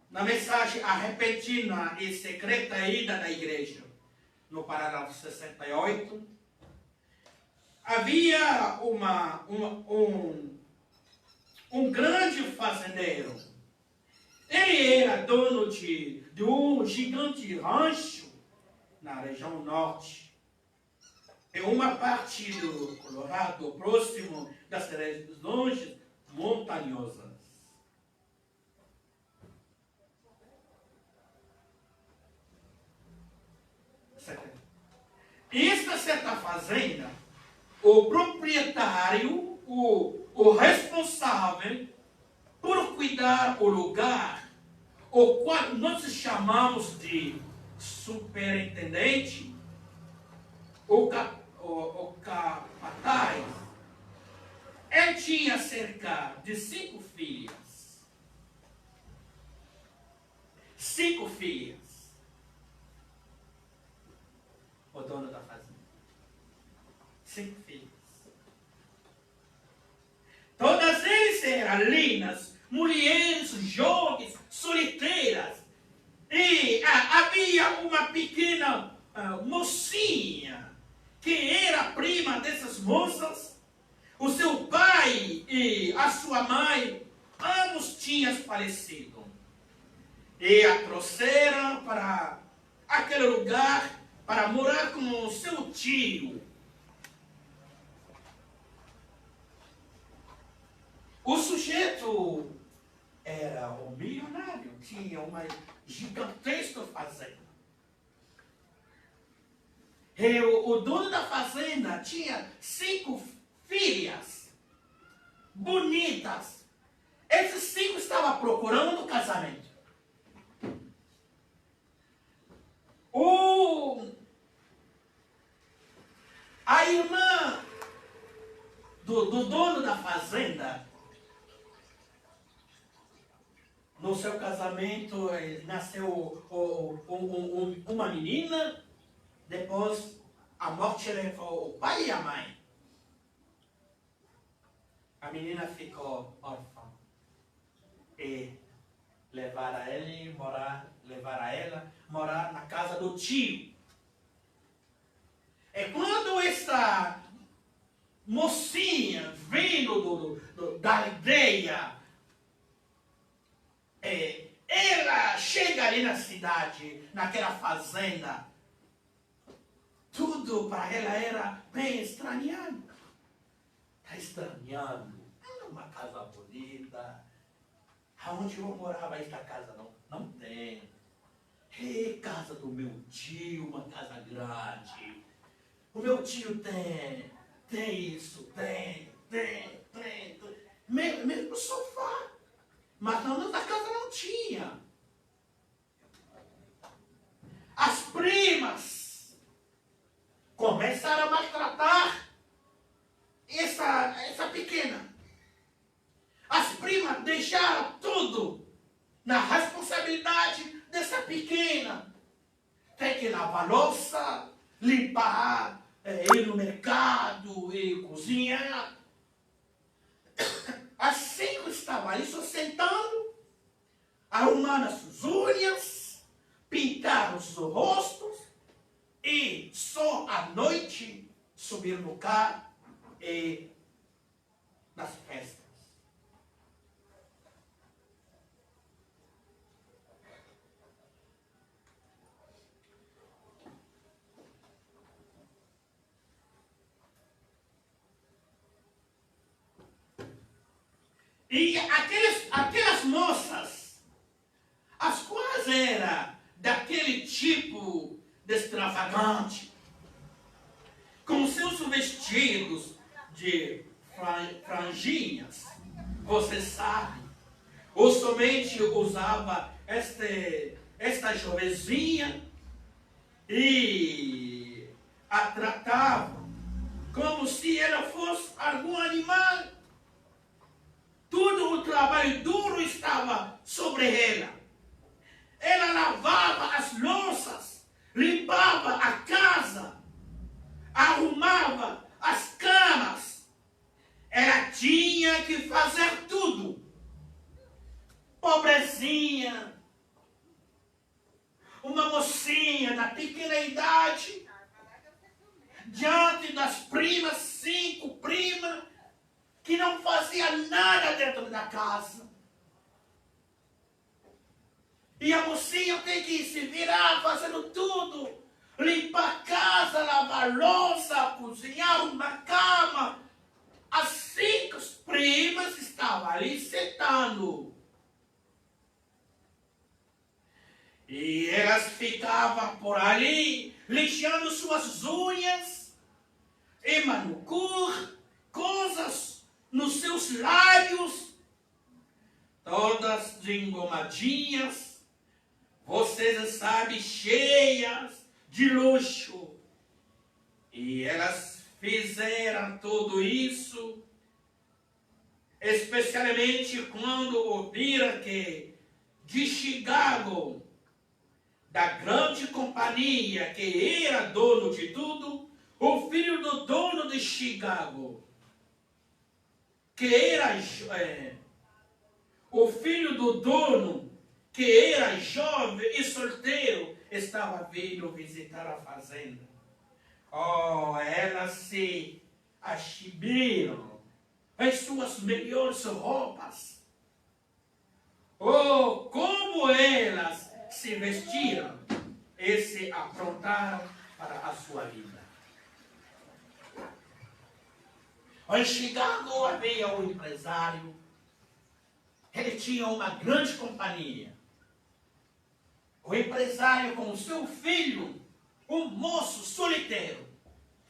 [SPEAKER 1] Na mensagem A Repentina e Secreta Ida da Igreja, no parágrafo 68, havia um grande fazendeiro. Ele era dono de um gigante rancho na região norte, em uma parte do Colorado, próximo das regiões montanhosas. Esta certa fazenda, o proprietário, o responsável por cuidar o lugar, o qual nós chamamos de superintendente, o capataz, ele tinha cerca de 5 filhas. 5 filhas. O dono da fazenda. 5 filhas. Todas elas eram lindas, mulheres jovens, solteiras. E havia uma pequena mocinha, que era prima dessas moças. O seu pai e a sua mãe, ambos tinham falecido. E a trouxeram para aquele lugar para morar com o seu tio. O sujeito era um milionário, tinha uma gigantesca fazenda. E o dono da fazenda tinha 5 filhas bonitas. Esses 5 estavam procurando um casamento. A irmã do dono da fazenda, no seu casamento, nasceu uma menina. Depois, a morte levou o pai e a mãe. A menina ficou órfã. E levaram ela morar na casa do tio. É quando esta mocinha vindo da aldeia, ela chega ali na cidade, naquela fazenda, tudo para ela era bem estranhado. Está estranhando. É uma casa bonita. Aonde eu morava esta casa não tem. É casa do meu tio, uma casa grande. O meu tio tem isso, tem. Mesmo sofá. Mas na nossa casa não tinha. pequena. As primas deixaram tudo na responsabilidade dessa pequena. Tem que lavar louça, limpar, ir no mercado e cozinhar. As 5 estavam ali só sentando, arrumando as suas unhas, pintar os seus rostos e só à noite subir no carro e nas festas. E aquelas moças, as quais eram daquele tipo de extravagante, com seus vestidos de franjinhas, você sabe, ou somente usava esta jovenzinha e a tratava como se ela fosse algum animal. Todo o trabalho duro estava sobre ela. Ela lavava as louças, limpava a casa, arrumava as camas. Ela tinha que fazer tudo. Pobrezinha, uma mocinha da pequena idade, diante das primas, 5 primas, que não fazia nada dentro da casa. E a mocinha tem que se virar fazendo tudo. Limpar a casa, lavar louça, cozinhar uma cama. As 5 primas estavam ali sentando. E elas ficavam por ali, lixando suas unhas, e manucure, coisas nos seus lábios, todas engomadinhas, vocês sabem, cheias de luxo. E elas fizeram tudo isso, especialmente quando ouviram que de Chicago, da grande companhia que era dono de tudo, o filho do dono de Chicago, que era o filho do dono, que era jovem e solteiro, estava vindo visitar a fazenda. Oh, elas se achibiram em suas melhores roupas. Oh, como elas se vestiram e se aprontaram para a sua vida. Em Chicago havia um empresário. Ele tinha uma grande companhia. O empresário com o seu filho, um moço solitário.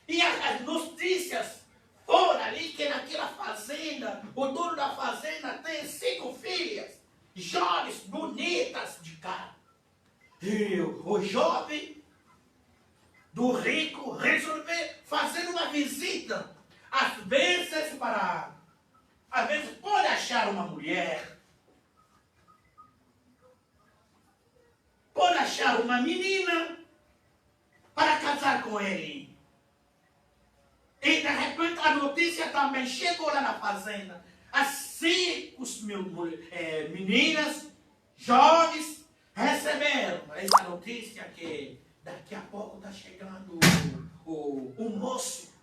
[SPEAKER 1] E as notícias foram ali que naquela fazenda, o dono da fazenda tem 5 filhas, jovens, bonitas de cara. E o jovem do rico resolveu fazer uma visita. Às vezes pode achar uma mulher, pode achar uma menina para casar com ele. E de repente a notícia também chegou lá na fazenda. As 5 meninas jovens receberam essa notícia que daqui a pouco está chegando o moço.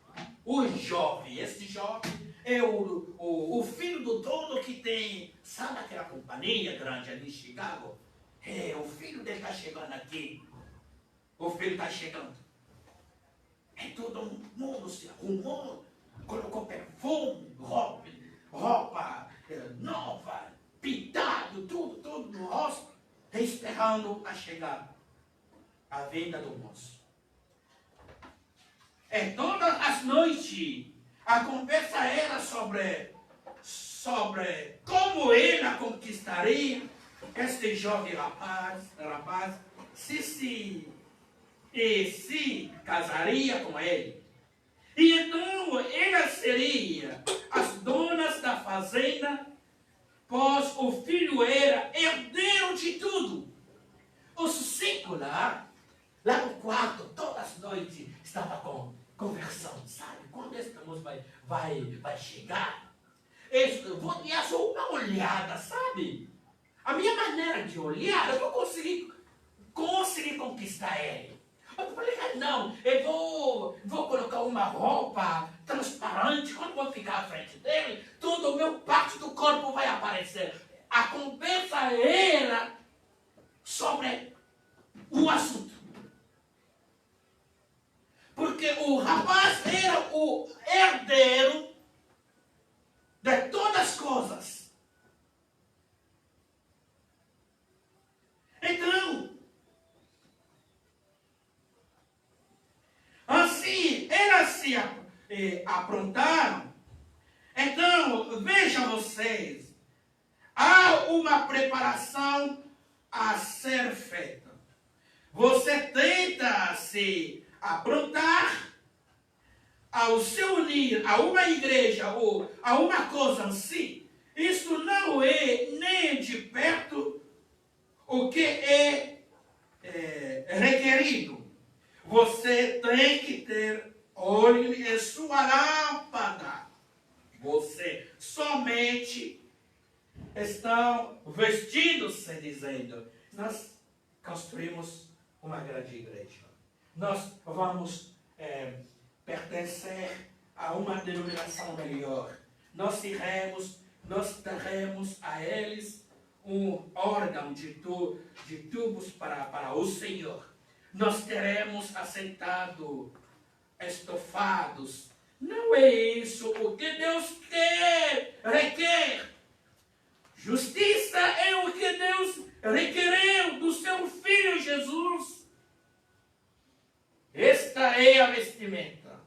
[SPEAKER 1] O jovem, esse jovem é o filho do dono que tem, sabe aquela companhia grande ali em Chicago? O filho dele está chegando aqui. O filho está chegando. E todo mundo se arrumou, colocou perfume, roupa nova, pintado, tudo no rosto, esperando a chegar a vinda do moço. Todas as noites a conversa era sobre como ele conquistaria este jovem rapaz se casaria com ele. E então ela seria as donas da fazenda, pois o filho era herdeiro de tudo. Os cinco lá no quarto, todas as noites, estava conversando, sabe? Quando esta moça vai chegar, eu vou dar só uma olhada, sabe? A minha maneira de olhar, eu vou conseguir conquistar ele. Eu falei, não, eu vou colocar uma roupa transparente, quando eu vou ficar à frente dele, todo o meu parte do corpo vai aparecer. A conversa era sobre o assunto. Porque o rapaz era o herdeiro de todas as coisas. Então, assim, elas se aprontaram. Então, vejam vocês, há uma preparação a ser feita. Você tenta se aprontar ao se unir a uma igreja ou a uma coisa assim. Isso não é nem de perto o que é requerido. Você tem que ter óleo em sua lâmpada. Você somente estão vestidos-se dizendo, nós construímos uma grande igreja. Nós vamos pertencer a uma denominação melhor. Nós daremos a eles um órgão de tubos para o Senhor. Nós teremos aceitado estofados. Não é isso o que Deus requer. Justiça é o que Deus requereu do seu Filho Jesus. Esta é a vestimenta.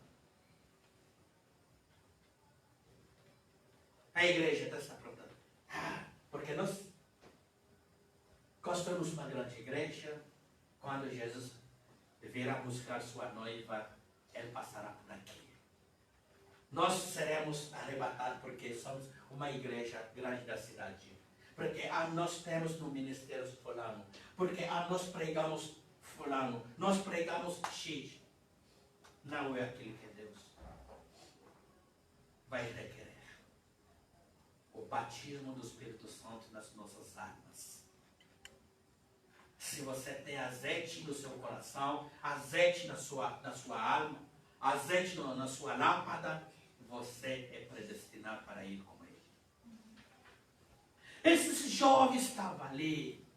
[SPEAKER 1] A igreja está se aprontando. Porque nós construímos uma grande igreja. Quando Jesus virá buscar sua noiva, ele passará por aqui. Nós seremos arrebatados porque somos uma igreja grande da cidade. Porque nós temos no ministério fulano. Porque nós pregamos fulano. Nós pregamos X. Não é aquilo que Deus vai requerer. O batismo do Espírito Santo nas nossas almas. Se você tem azeite no seu coração, azeite na sua alma, azeite na sua lâmpada, você é predestinado para ir com ele. Esses jovens estavam ali,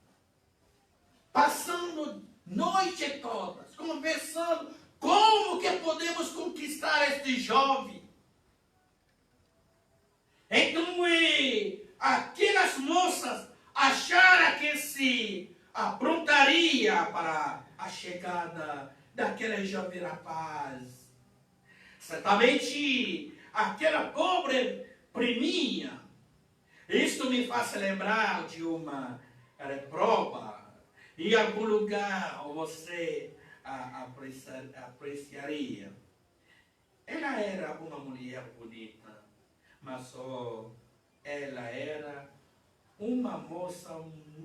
[SPEAKER 1] passando noite toda, conversando, como que podemos conquistar este jovem? Então, aquelas moças acharam que se aprontaria para a chegada daquele jovem rapaz. Certamente, aquela pobre priminha. Isto me faz lembrar de uma prova. Em algum lugar você apreciaria. Ela era uma mulher bonita, mas só ela era uma moça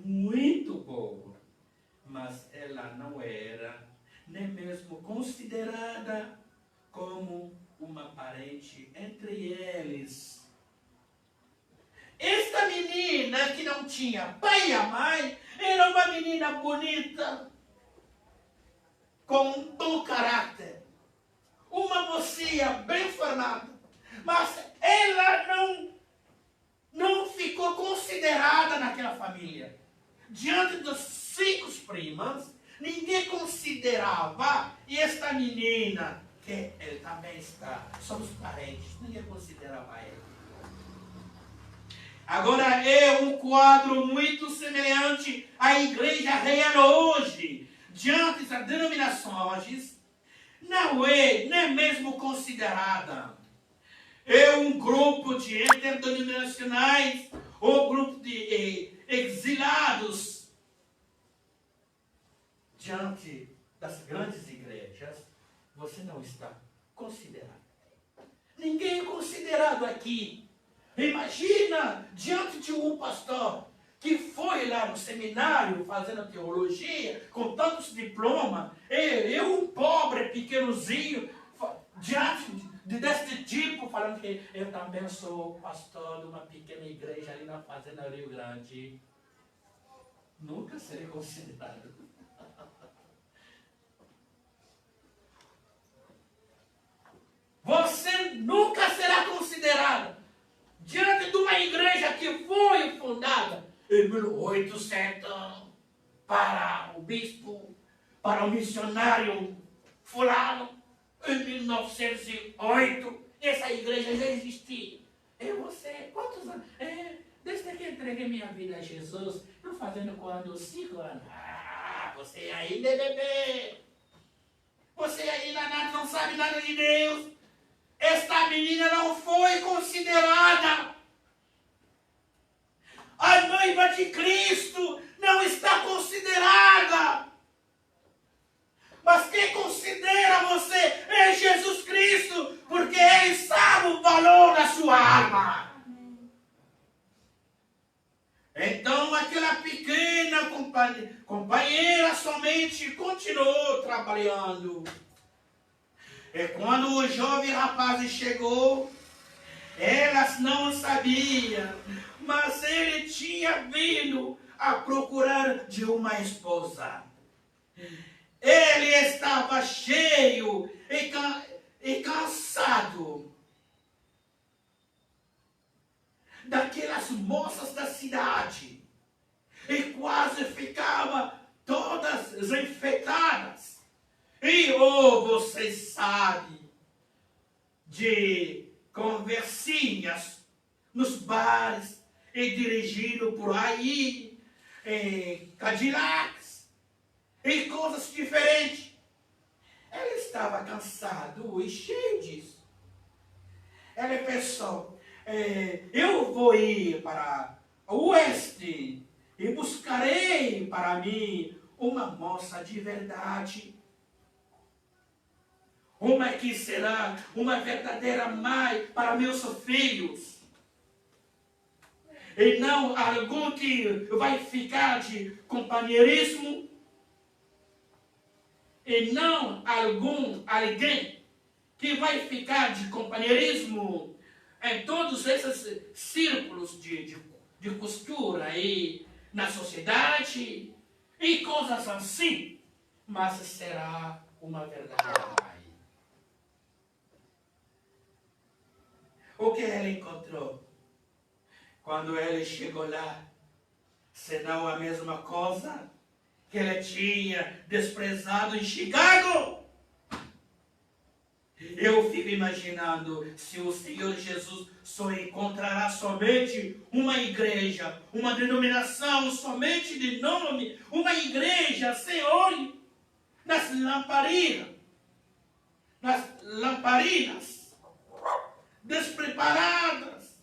[SPEAKER 1] muito boa. Mas ela não era nem mesmo considerada como uma parente entre eles. Esta menina que não tinha pai e mãe, era uma menina bonita, com um bom caráter, uma mocinha bem formada, mas ela não ficou considerada naquela família. Diante dos 5 primas, ninguém considerava, e esta menina, que ele também está, somos parentes, ninguém considerava ela. Agora é um quadro muito semelhante à igreja real hoje. Diante das denominações, não é nem mesmo considerada. É um grupo de interdenominacionais ou grupo de exilados. Diante das grandes igrejas, você não está considerado. considerado aqui. Imagina diante de um pastor que foi lá no seminário fazendo teologia, com tantos diplomas, eu um pobre, pequenozinho, diante desse tipo, falando que eu também sou pastor de uma pequena igreja ali na Fazenda Rio Grande. Nunca serei considerado. Você nunca será considerado diante de uma igreja que foi fundada em 1800 para o bispo, para o missionário fulano, em 1908. Essa igreja já existia. E você, quantos anos? Desde que entreguei minha vida a Jesus, estou fazendo quando? 5 anos. Ah, você ainda é bebê. Você ainda não sabe nada de Deus. Esta menina não foi considerada. A noiva de Cristo não está considerada. Mas quem considera você é Jesus Cristo, porque Ele sabe o valor da sua alma. Então aquela pequena companheira somente continuou trabalhando. E quando o jovem rapaz chegou, elas não sabiam, mas ele tinha vindo à procura de uma esposa. Ele estava cheio e cansado daquelas moças da cidade. E quase ficava todas enfeitadas. E você sabe de conversinhas nos bares e dirigindo por aí em Cadillacs e coisas diferentes. Ele estava cansado e cheio disso. Ele pensou, eu vou ir para o oeste e buscarei para mim uma moça de verdade. Uma que será uma verdadeira mãe para meus filhos. E não algum que vai ficar de companheirismo. E não alguém que vai ficar de companheirismo em todos esses círculos de costura aí na sociedade e coisas assim. Mas será uma verdadeira mãe. O que ele encontrou? Quando ele chegou lá, senão a mesma coisa que ele tinha desprezado em Chicago. Eu fico imaginando se o Senhor Jesus só encontrará somente uma igreja, uma denominação somente de nome, uma igreja sem olho, nas lamparinas, despreparadas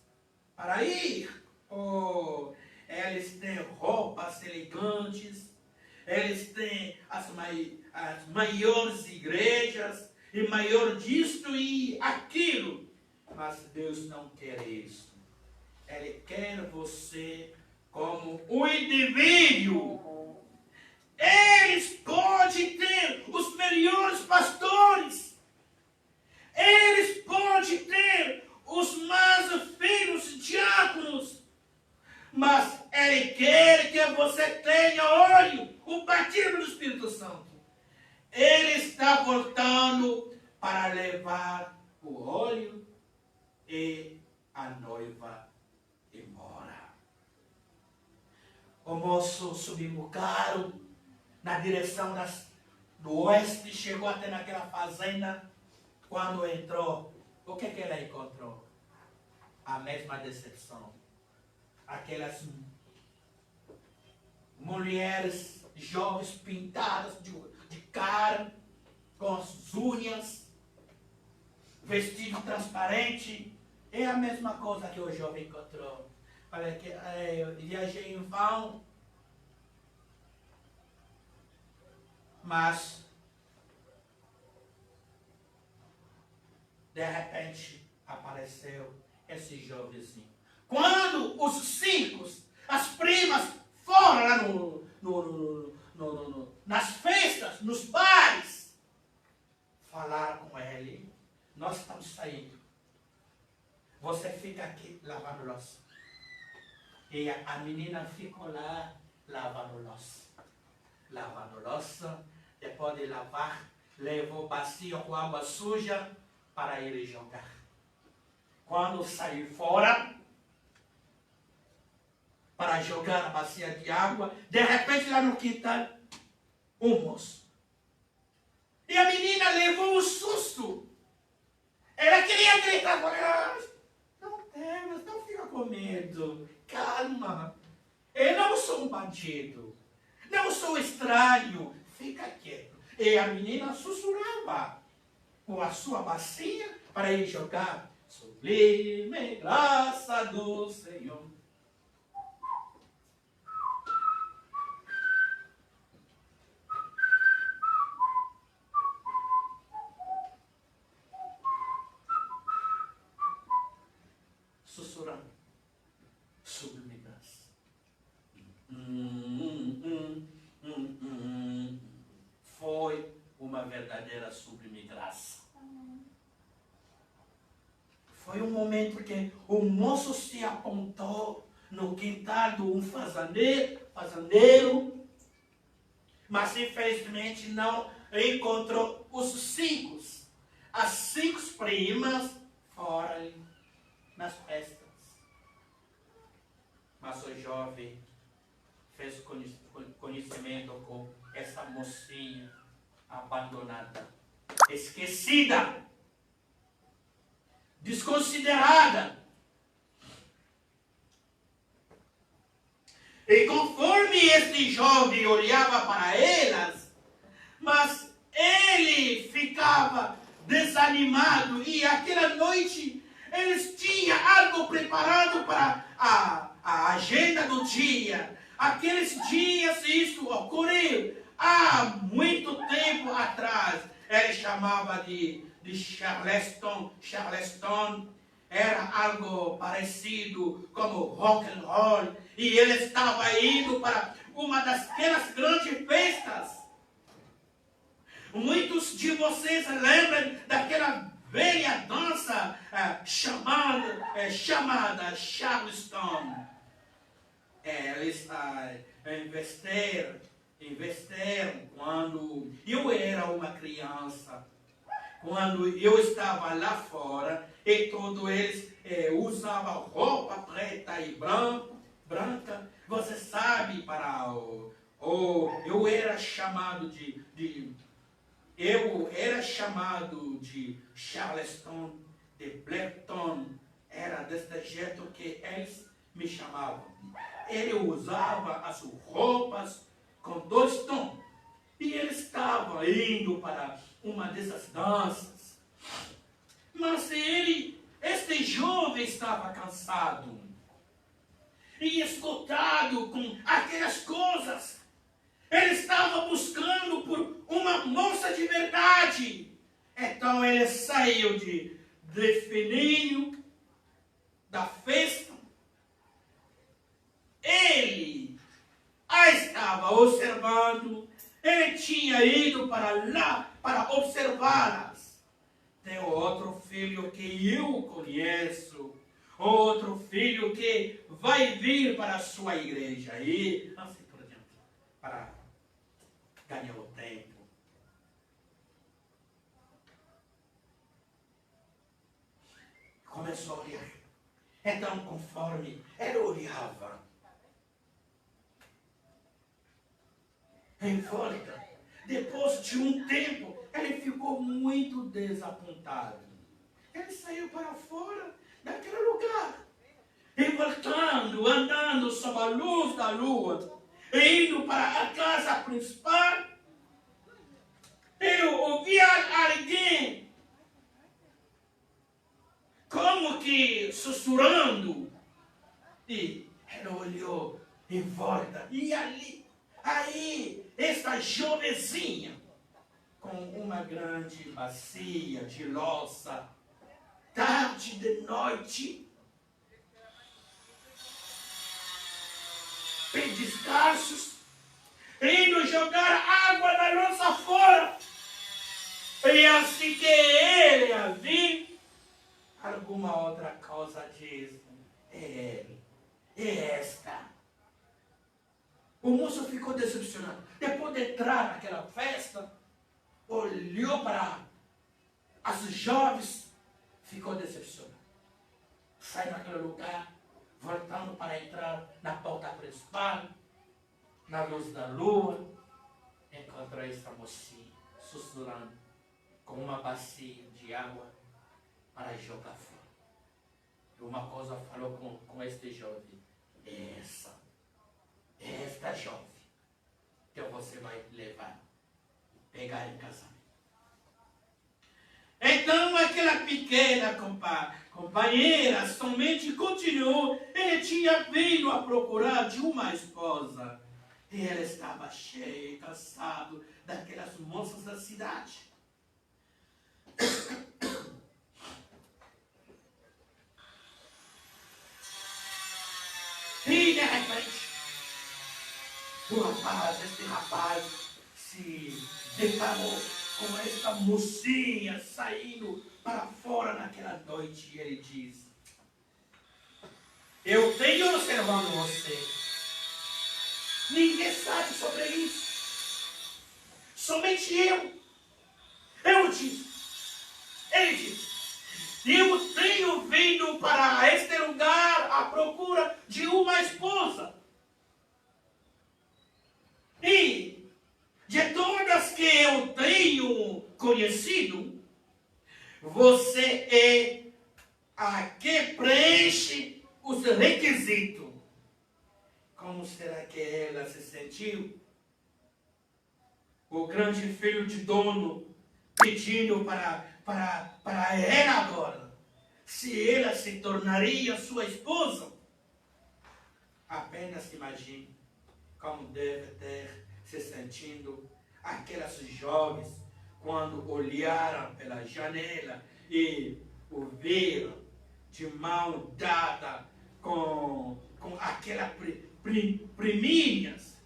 [SPEAKER 1] para ir. Oh, eles têm roupas elegantes, eles têm as maiores igrejas, e maior disto e aquilo. Mas Deus não quer isso. Ele quer você como um indivíduo. Eles podem ter os melhores pastores. Eles podem ter os mais finos diáconos. Mas Ele quer que você tenha óleo, o batismo do Espírito Santo. Ele está voltando para levar o óleo e a noiva embora. O moço subiu o carro na direção do oeste, chegou até naquela fazenda. Quando entrou, o que ele encontrou? A mesma decepção. Aquelas mulheres jovens pintadas de cara, com as unhas, vestido transparente. É a mesma coisa que o jovem encontrou. Falei que eu viajei em vão, mas de repente apareceu esse jovenzinho. Quando os 5, as primas, foram lá nas festas, nos bares, falaram com ele: nós estamos saindo. Você fica aqui lavando louça. E a menina ficou lá lavando louça. Lavando louça, depois de lavar, levou bacia com água suja para ele jogar. Quando saiu fora para jogar a bacia de água, de repente lá no quintal, um moço. E a menina levou um susto. Ela queria gritar com ele: não temas, não fica com medo, calma. Eu não sou um bandido, não sou estranho, fica quieto. E a menina sussurrava com a sua bacia para ir jogar. Sublime graça do Senhor. Sussurrando. Sublime graça. Foi uma verdadeira sublime graça. Foi um momento que o moço se apontou no quintal de um fazendeiro, mas infelizmente não encontrou os 5. As 5 primas foram nas festas. Mas o jovem fez conhecimento com essa mocinha abandonada, esquecida, desconsiderada. E conforme este jovem olhava para elas, mas ele ficava desanimado, e aquela noite eles tinham algo preparado para a agenda do dia. Aqueles dias isso ocorreu há muito tempo atrás. Ele chamava de Charleston. Charleston era algo parecido como rock and roll. E ele estava indo para uma daquelas grandes festas. Muitos de vocês lembram daquela velha dança chamada Charleston. Eles investiram quando eu era uma criança. Quando eu estava lá fora, e todos eles usavam roupa preta e branca. Você sabe, eu era chamado de Charleston, de Blackton. Era desse jeito que eles me chamavam. Ele usava as roupas com 2 tons. E ele estava indo para uma dessas danças. Mas este jovem estava cansado e esgotado com aquelas coisas. Ele estava buscando por uma moça de verdade. Então ele saiu de fininho da festa. Ele a estava observando. Ele tinha ido para lá para observá-las. Tem outro filho que eu conheço. Outro filho que vai vir para a sua igreja. E assim por diante. Para ganhar o tempo. Começou a olhar. Então, conforme ele olhava em volta, depois de um tempo, ele ficou muito desapontado. Ele saiu para fora daquele lugar. E voltando, andando sob a luz da lua, indo para a casa principal, ele ouvia alguém como que sussurrando. E ele olhou em volta. E aí, essa jovenzinha, com uma grande bacia de louça, tarde de noite, pés descalços, indo jogar água na nossa fora. E assim que ele a viu, alguma outra coisa diz, é ele, é esta. O moço ficou decepcionado. Depois de entrar naquela festa, olhou para as jovens, ficou decepcionado. Sai daquele lugar, voltando para entrar na porta principal, na luz da lua, encontrou essa mocinha sussurrando com uma bacia de água para jogar fora. E uma coisa falou com este jovem: esta jovem que você vai levar, pegar em casamento. Então aquela pequena companheira somente continuou. Ele tinha vindo a procurar de uma esposa. E ela estava cheia e cansado daquelas moças da cidade. E de repente, este rapaz se deparou com esta mocinha saindo para fora naquela noite. E ele diz: eu tenho observado você. Ninguém sabe sobre isso. Somente eu. Eu disse. Ele disse: eu tenho vindo para este lugar à procura de uma esposa. E de todas que eu tenho conhecido, você é a que preenche os requisitos. Como será que ela se sentiu? O grande filho de dono pedindo para ela agora, se ela se tornaria sua esposa. Apenas imagine como deve ter se sentindo aquelas jovens quando olharam pela janela e o viram de mão dada com aquela priminhas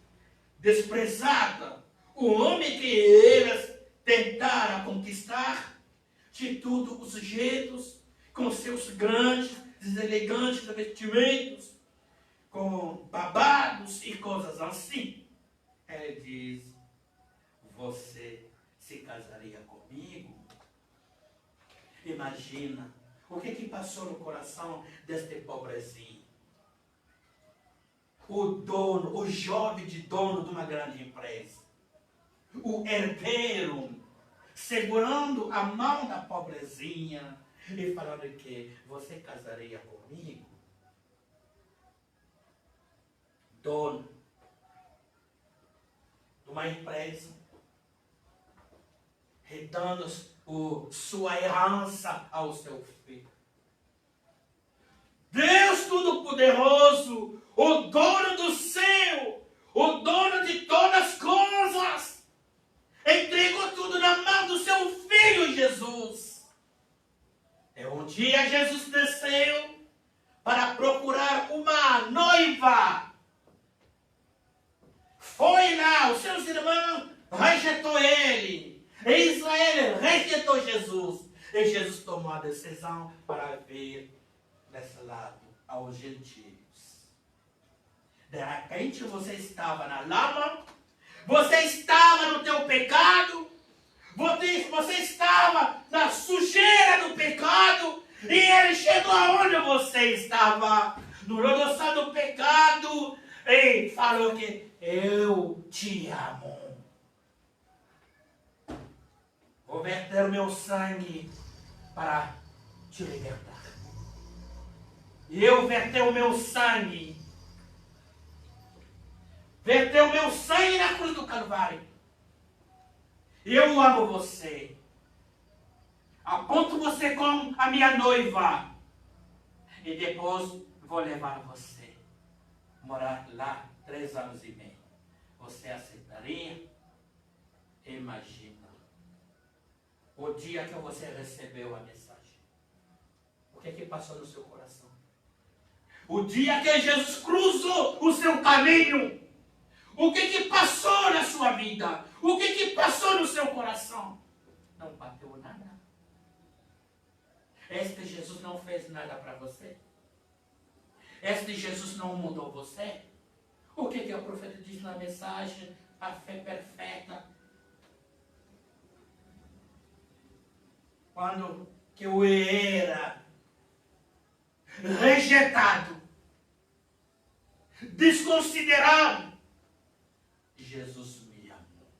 [SPEAKER 1] desprezada, o homem que elas tentaram conquistar de todos os jeitos, com seus grandes, elegantes vestimentos, com babados e coisas assim. Ele diz: você se casaria comigo? Imagina o que passou no coração deste pobrezinho. O dono, o jovem de dono de uma grande empresa, o herdeiro, segurando a mão da pobrezinha e falando que você casaria comigo. Dono de uma empresa, dando sua herança ao seu filho. Deus Todo-Poderoso, o dono do céu, o dono de todas as coisas, entregou tudo na mão do seu filho Jesus. E um dia Jesus desceu para procurar uma noiva. Foi lá, os seus irmãos rejeitou ele. E Israel rejeitou Jesus. E Jesus tomou a decisão para vir desse lado aos gentios. De repente você estava na lama, você estava no teu pecado, você estava na sujeira do pecado, e ele chegou aonde você estava, no lodoçal do pecado, e falou que eu te amo. Vou verter o meu sangue para te libertar. E eu verter o meu sangue. Verter o meu sangue na cruz do Calvário. Eu amo você. Aponto você como a minha noiva. E depois vou levar você morar lá 3 anos e meio. Você aceitaria? Imagina. O dia que você recebeu a mensagem. O que passou no seu coração? O dia que Jesus cruzou o seu caminho, o que passou na sua vida? O que passou no seu coração? Não bateu nada. Este Jesus não fez nada para você. Este Jesus não mudou você. O que o profeta diz na mensagem? A fé perfeita. Quando que eu era rejeitado, desconsiderado, Jesus me amou.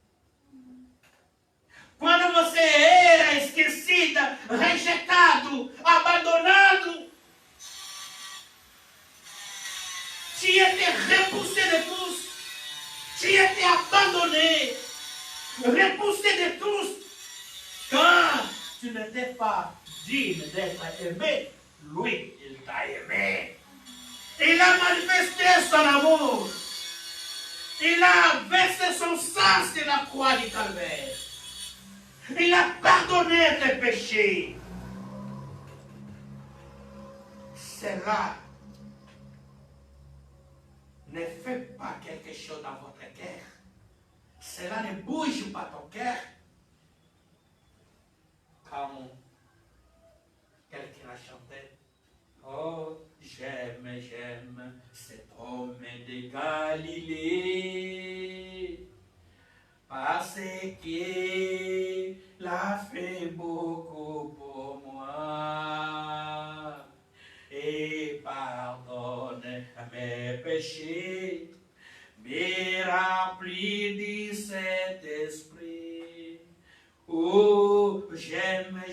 [SPEAKER 1] Quando você era esquecida, rejeitado, abandonado, tu étais repoussé de tous, tu étais abandonné, repoussé de tous, quand tu n'étais pas digne d'être aimé, lui, il t'a aimé. Il a manifesté son amour. Il a versé son sang sur la croix du Calvaire. Il a pardonné tes péchés. Cela ne fait pas quelque chose dans votre cœur. Cela ne bouge pas ton cœur. Comme quelqu'un a chanté. Oh, j'aime cet homme de Galilée, parce qu'il a fait beaucoup pour moi et pardonne mes péchés, me remplit de cet esprit. Oh, j'aime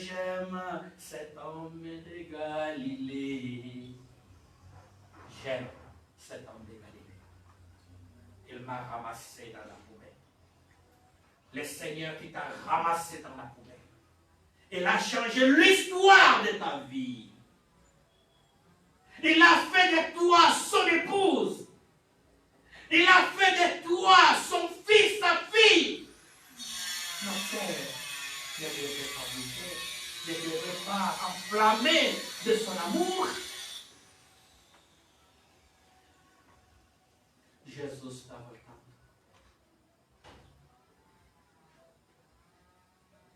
[SPEAKER 1] cet homme de Galilée. J'aime cet homme de Galilée. Il m'a ramassé dans la poubelle. Le Seigneur qui t'a ramassé dans la poubelle. Il a changé l'histoire de ta vie. Il a fait de toi son épouse. Il a fait de toi son fils, sa fille. Mon cœur ne devait pas bouger, ne devait pas enflammer de son amour. Jésus t'attend.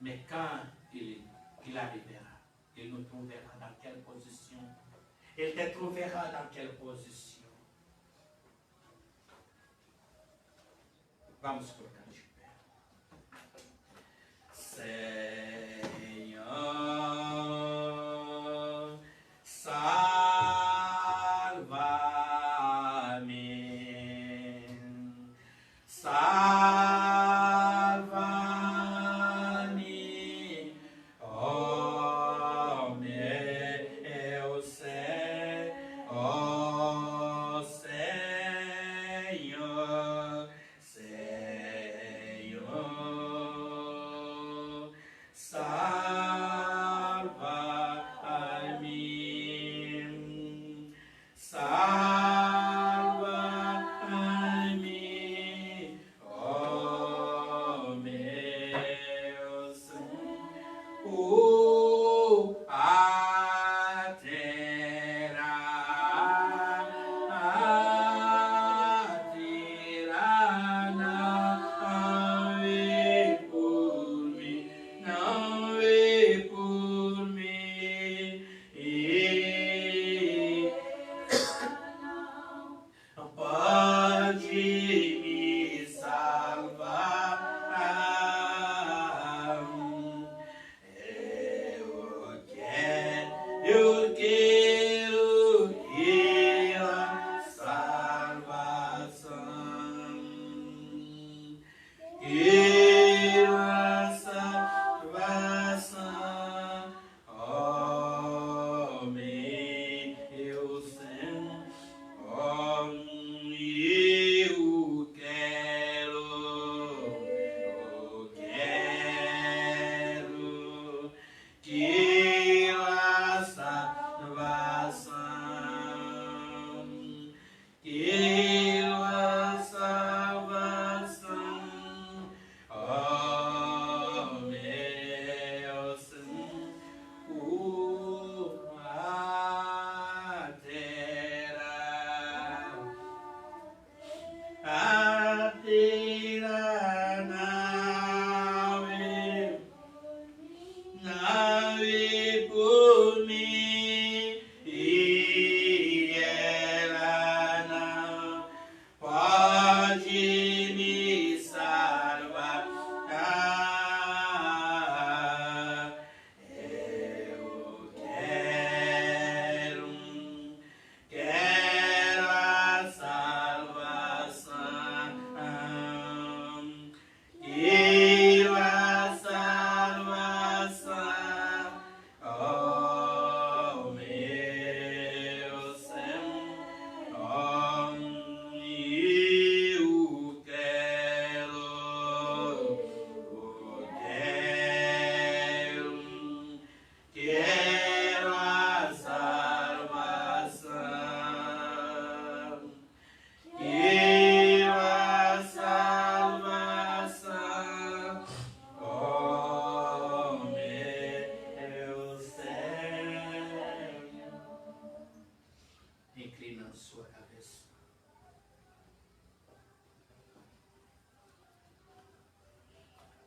[SPEAKER 1] Mais quand il arrivera, il nous trouvera dans quelle position? Il te trouvera dans quelle position? Vamos colocar de pé. Senhor, salva-me, salva-me, oh meu Senhor, Senhor, Senhor.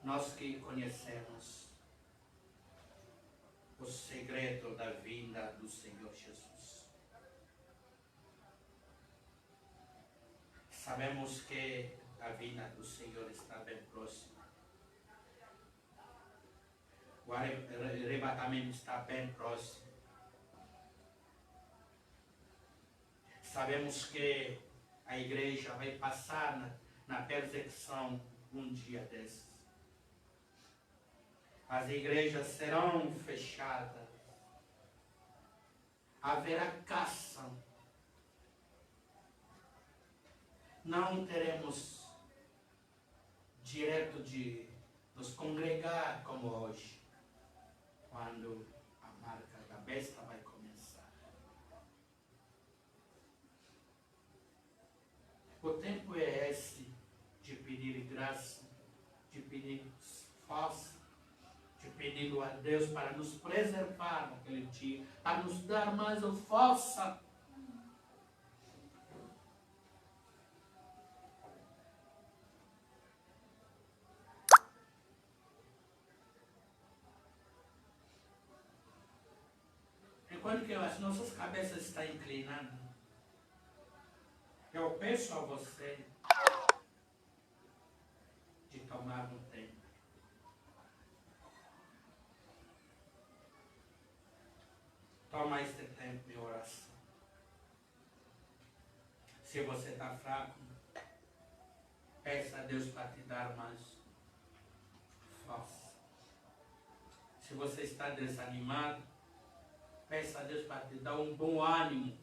[SPEAKER 1] nós que conhecemos o segredo da vinda do Senhor Jesus. Sabemos que a vinda do Senhor está bem próxima. O arrebatamento está bem próximo. Sabemos que a igreja vai passar na perseguição um dia desses. As igrejas serão fechadas. Haverá caça. Não teremos direito de nos congregar como hoje, quando a marca da besta vai começar. O tempo é esse de pedir graça, de pedir força, de pedir a Deus para nos preservar naquele dia, para nos dar mais força. Enquanto que as nossas cabeças estão inclinadas, eu peço a você de tomar um tempo. Toma este tempo de oração. Se você está fraco, peça a Deus para te dar mais força. Se você está desanimado, peça a Deus para te dar um bom ânimo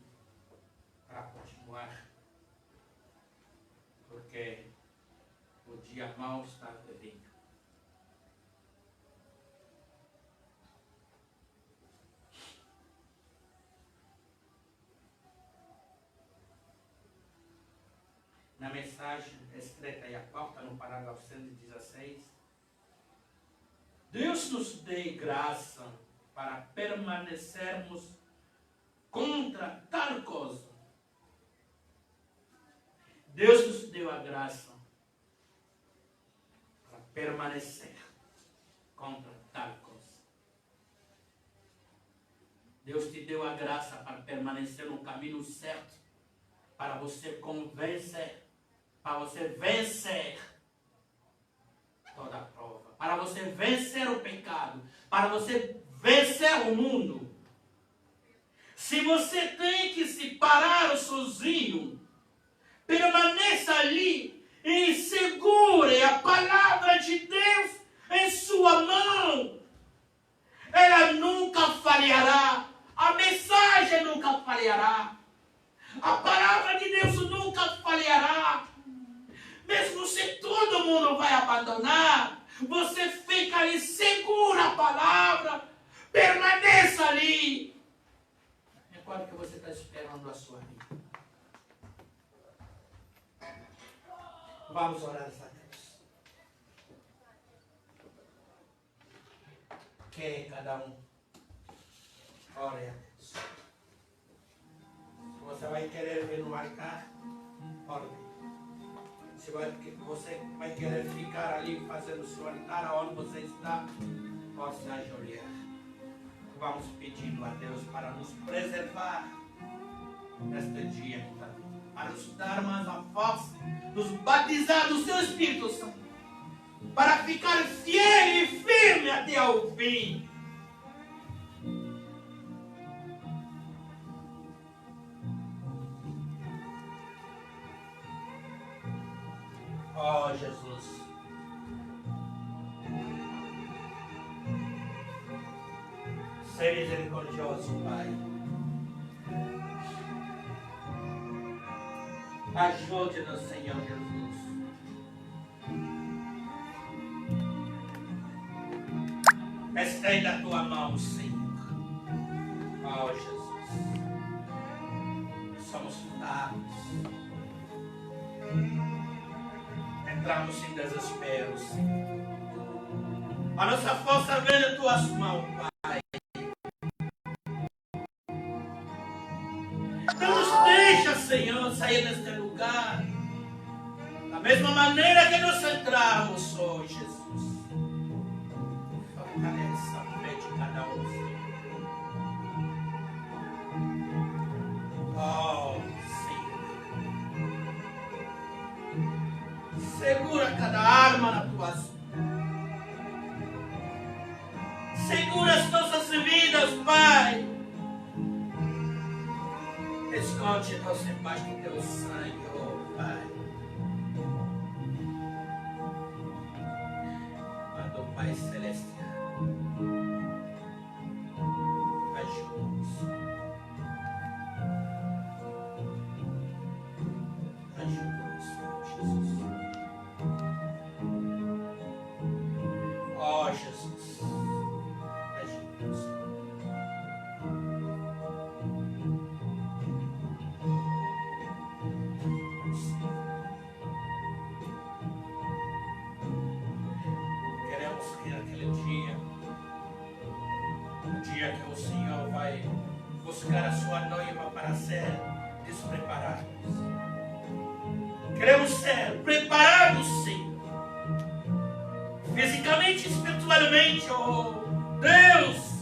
[SPEAKER 1] para continuar. Porque o dia mau está vindo. Na mensagem estreita e a porta, no parágrafo 116, Deus nos dê graça para permanecermos contra tal coisa. Deus nos deu a graça para permanecer contra tal coisa. Deus te deu a graça para permanecer no caminho certo, para você convencer, para você vencer toda a prova, para você vencer o pecado, para você vencer o mundo. Se você tem que se parar sozinho, permaneça ali e segure a palavra de Deus em sua mão. Ela nunca falhará. A mensagem nunca falhará. A palavra de Deus nunca falhará. Mesmo se todo mundo vai abandonar, você fica ali, segura a palavra, permaneça ali. Enquanto que você está esperando a sua vida. Vamos orar a Deus. Que cada um ore a Deus. Se você vai querer vir no altar, ore. Se você vai querer ficar ali fazendo o seu altar, onde você está, possa ajoelhar. Vamos pedindo a Deus para nos preservar neste dia, para nos dar mais a força, nos batizar do seu Espírito Santo, para ficar fiel e firme até o fim. Oh, Jesus. Ser misericordioso, Pai. Ajude-nos, Senhor Jesus. Estenda a tua mão, Senhor. Oh, Jesus. Somos fracos. Entramos em desespero, Senhor. A nossa força vem das tuas mãos, Pai. Não nos deixa, Senhor, sair deste lugar da mesma maneira que nós entramos, oh Jesus. fortaleça a fé de cada um. Oh, Senhor. Segura cada arma na tua mão. Segura as nossas vidas, Pai. Esconde-nos embaixo do teu sangue, oh Pai. Amado Pai Celestial, ajuda-nos. Ajuda-nos, Senhor Jesus. Oh, Jesus. Ajuda-nos. Queremos que naquele dia, o dia que o Senhor vai buscar a sua noiva para ser despreparados. Queremos ser preparados, Senhor. Fisicamente e espiritualmente, oh Deus.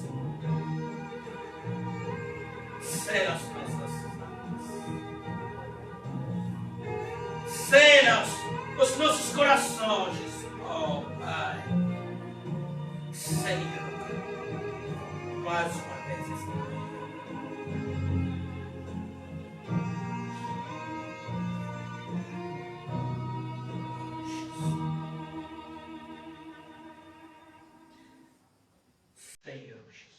[SPEAKER 1] Sela as nossas almas. Sela os nossos corações, oh Pai. Senhor, mais uma vez esta manhã. Senhor Jesus.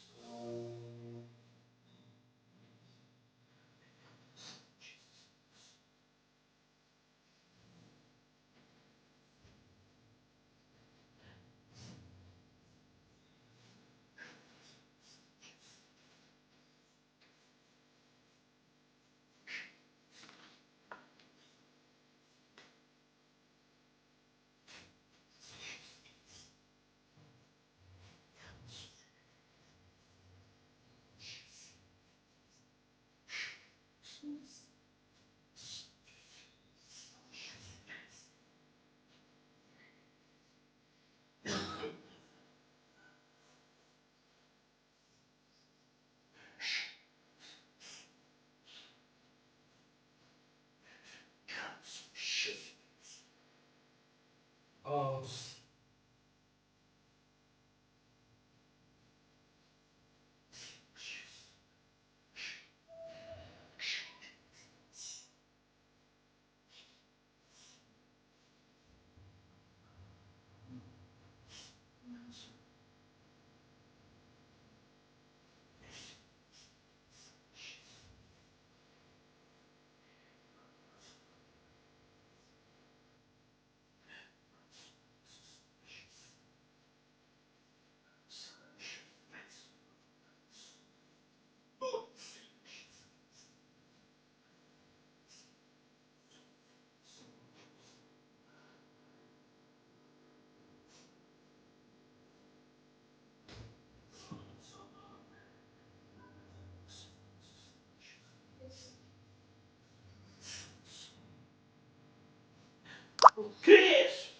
[SPEAKER 1] Oh, Cristo.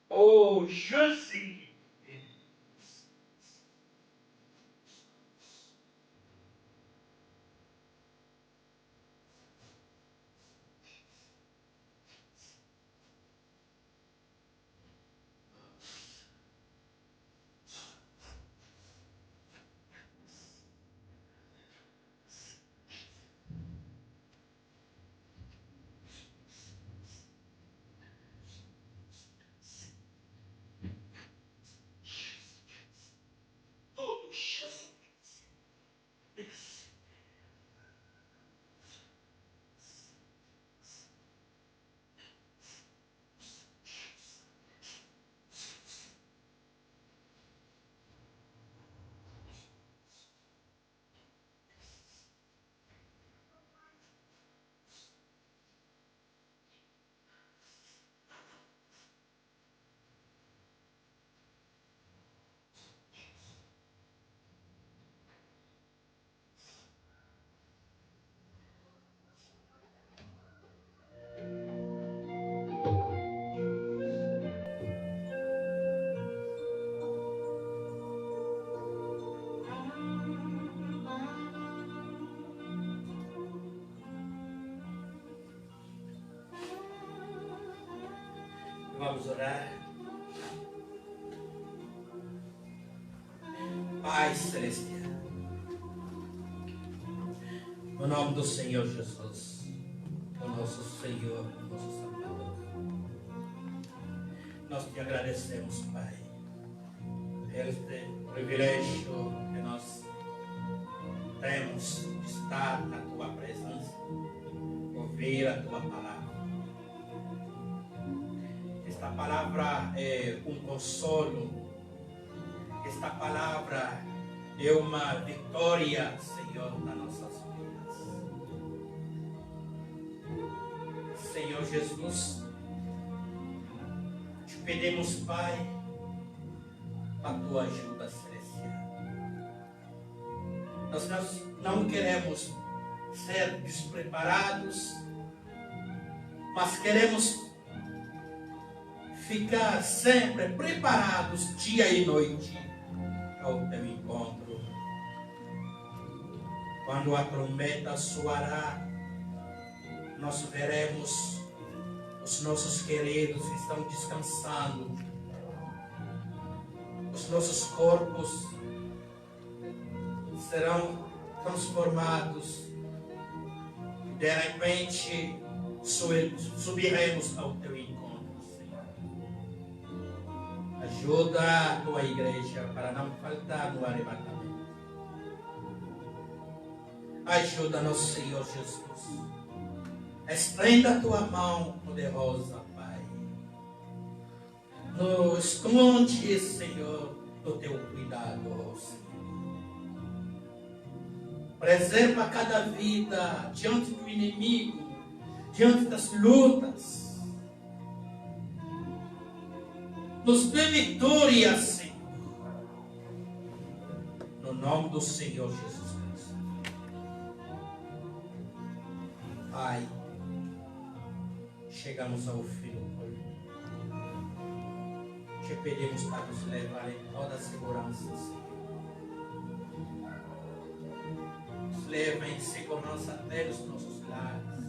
[SPEAKER 1] Oh, Jesus. Vamos orar. Pai Celestial, no nome do Senhor Jesus, o nosso Senhor, o nosso Salvador, nós te agradecemos, Pai, este privilégio que nós temos de estar na tua presença, ouvir a tua palavra. Esta palavra é um consolo. Esta palavra é uma vitória, Senhor, nas nossas vidas. Senhor Jesus, te pedimos, Pai, a tua ajuda celestial. Nós não queremos ser despreparados, mas queremos ficar sempre preparados dia e noite ao teu encontro. Quando a trombeta soará, nós veremos os nossos queridos que estão descansando, os nossos corpos serão transformados e de repente subiremos ao teu encontro, Senhor. Ajuda a tua igreja para não faltar no arrebatamento. Ajuda-nos, Senhor Jesus. Estenda a tua mão poderosa, Pai. Nos esconde, Senhor, do teu cuidado, Senhor. Preserva cada vida diante do inimigo, diante das lutas. Nos dê vitória, Senhor. No nome do Senhor Jesus Cristo. Pai, chegamos ao fim do culto. Te pedimos para nos levar em toda a segurança, Senhor. Nos leva em segurança até os nossos lares.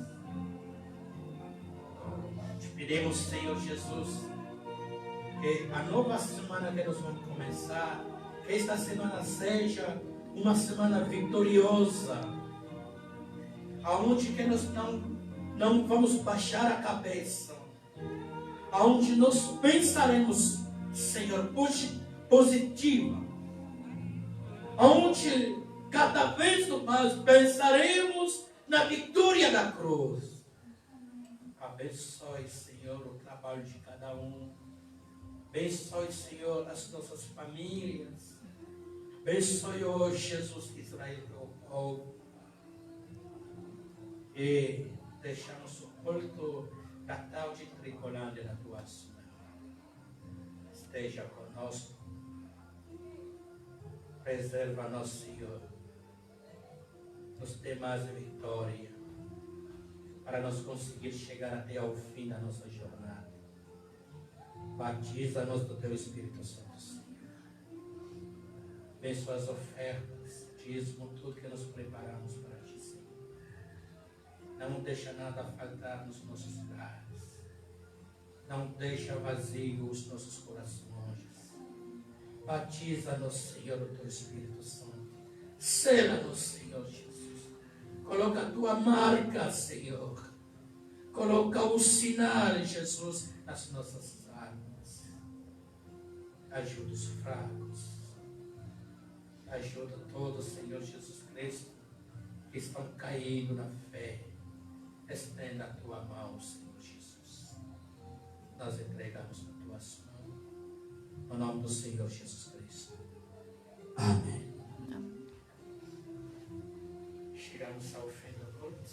[SPEAKER 1] Te pedimos, Senhor Jesus, que a nova semana que nós vamos começar, que esta semana seja uma semana vitoriosa, aonde que nós não vamos baixar a cabeça, aonde nós pensaremos, Senhor, positiva, aonde cada vez mais pensaremos na vitória da cruz. Abençoe, Senhor, o trabalho de cada um. Abençoe, Senhor, as nossas famílias. Abençoe, oh Jesus de Israel, teu povo. E deixamos o culto da tarde tricolante na tua mãos. Esteja conosco. Preserva-nos, Senhor. Nos dê mais vitória para nós conseguir chegar até ao fim da nossa jornada. Batiza-nos do teu Espírito Santo, Senhor. Abençoa as ofertas, dízimo, tudo que nós preparamos para ti, Senhor. Não deixa nada faltar nos nossos lares. Não deixa vazio os nossos corações. Batiza-nos, Senhor, o teu Espírito Santo. Sela-nos, Senhor Jesus. Coloca a tua marca, Senhor. Coloca o sinal, Jesus, nas nossas almas. Ajuda os fracos. Ajuda todos, Senhor Jesus Cristo, que estão caindo na fé. Estenda a tua mão, Senhor Jesus. Nós entregamos na tua mão. No nome do Senhor Jesus Cristo. Amém. Chegamos ao fim do culto.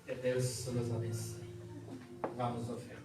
[SPEAKER 1] Que Deus nos abençoe. Vamos ofertar.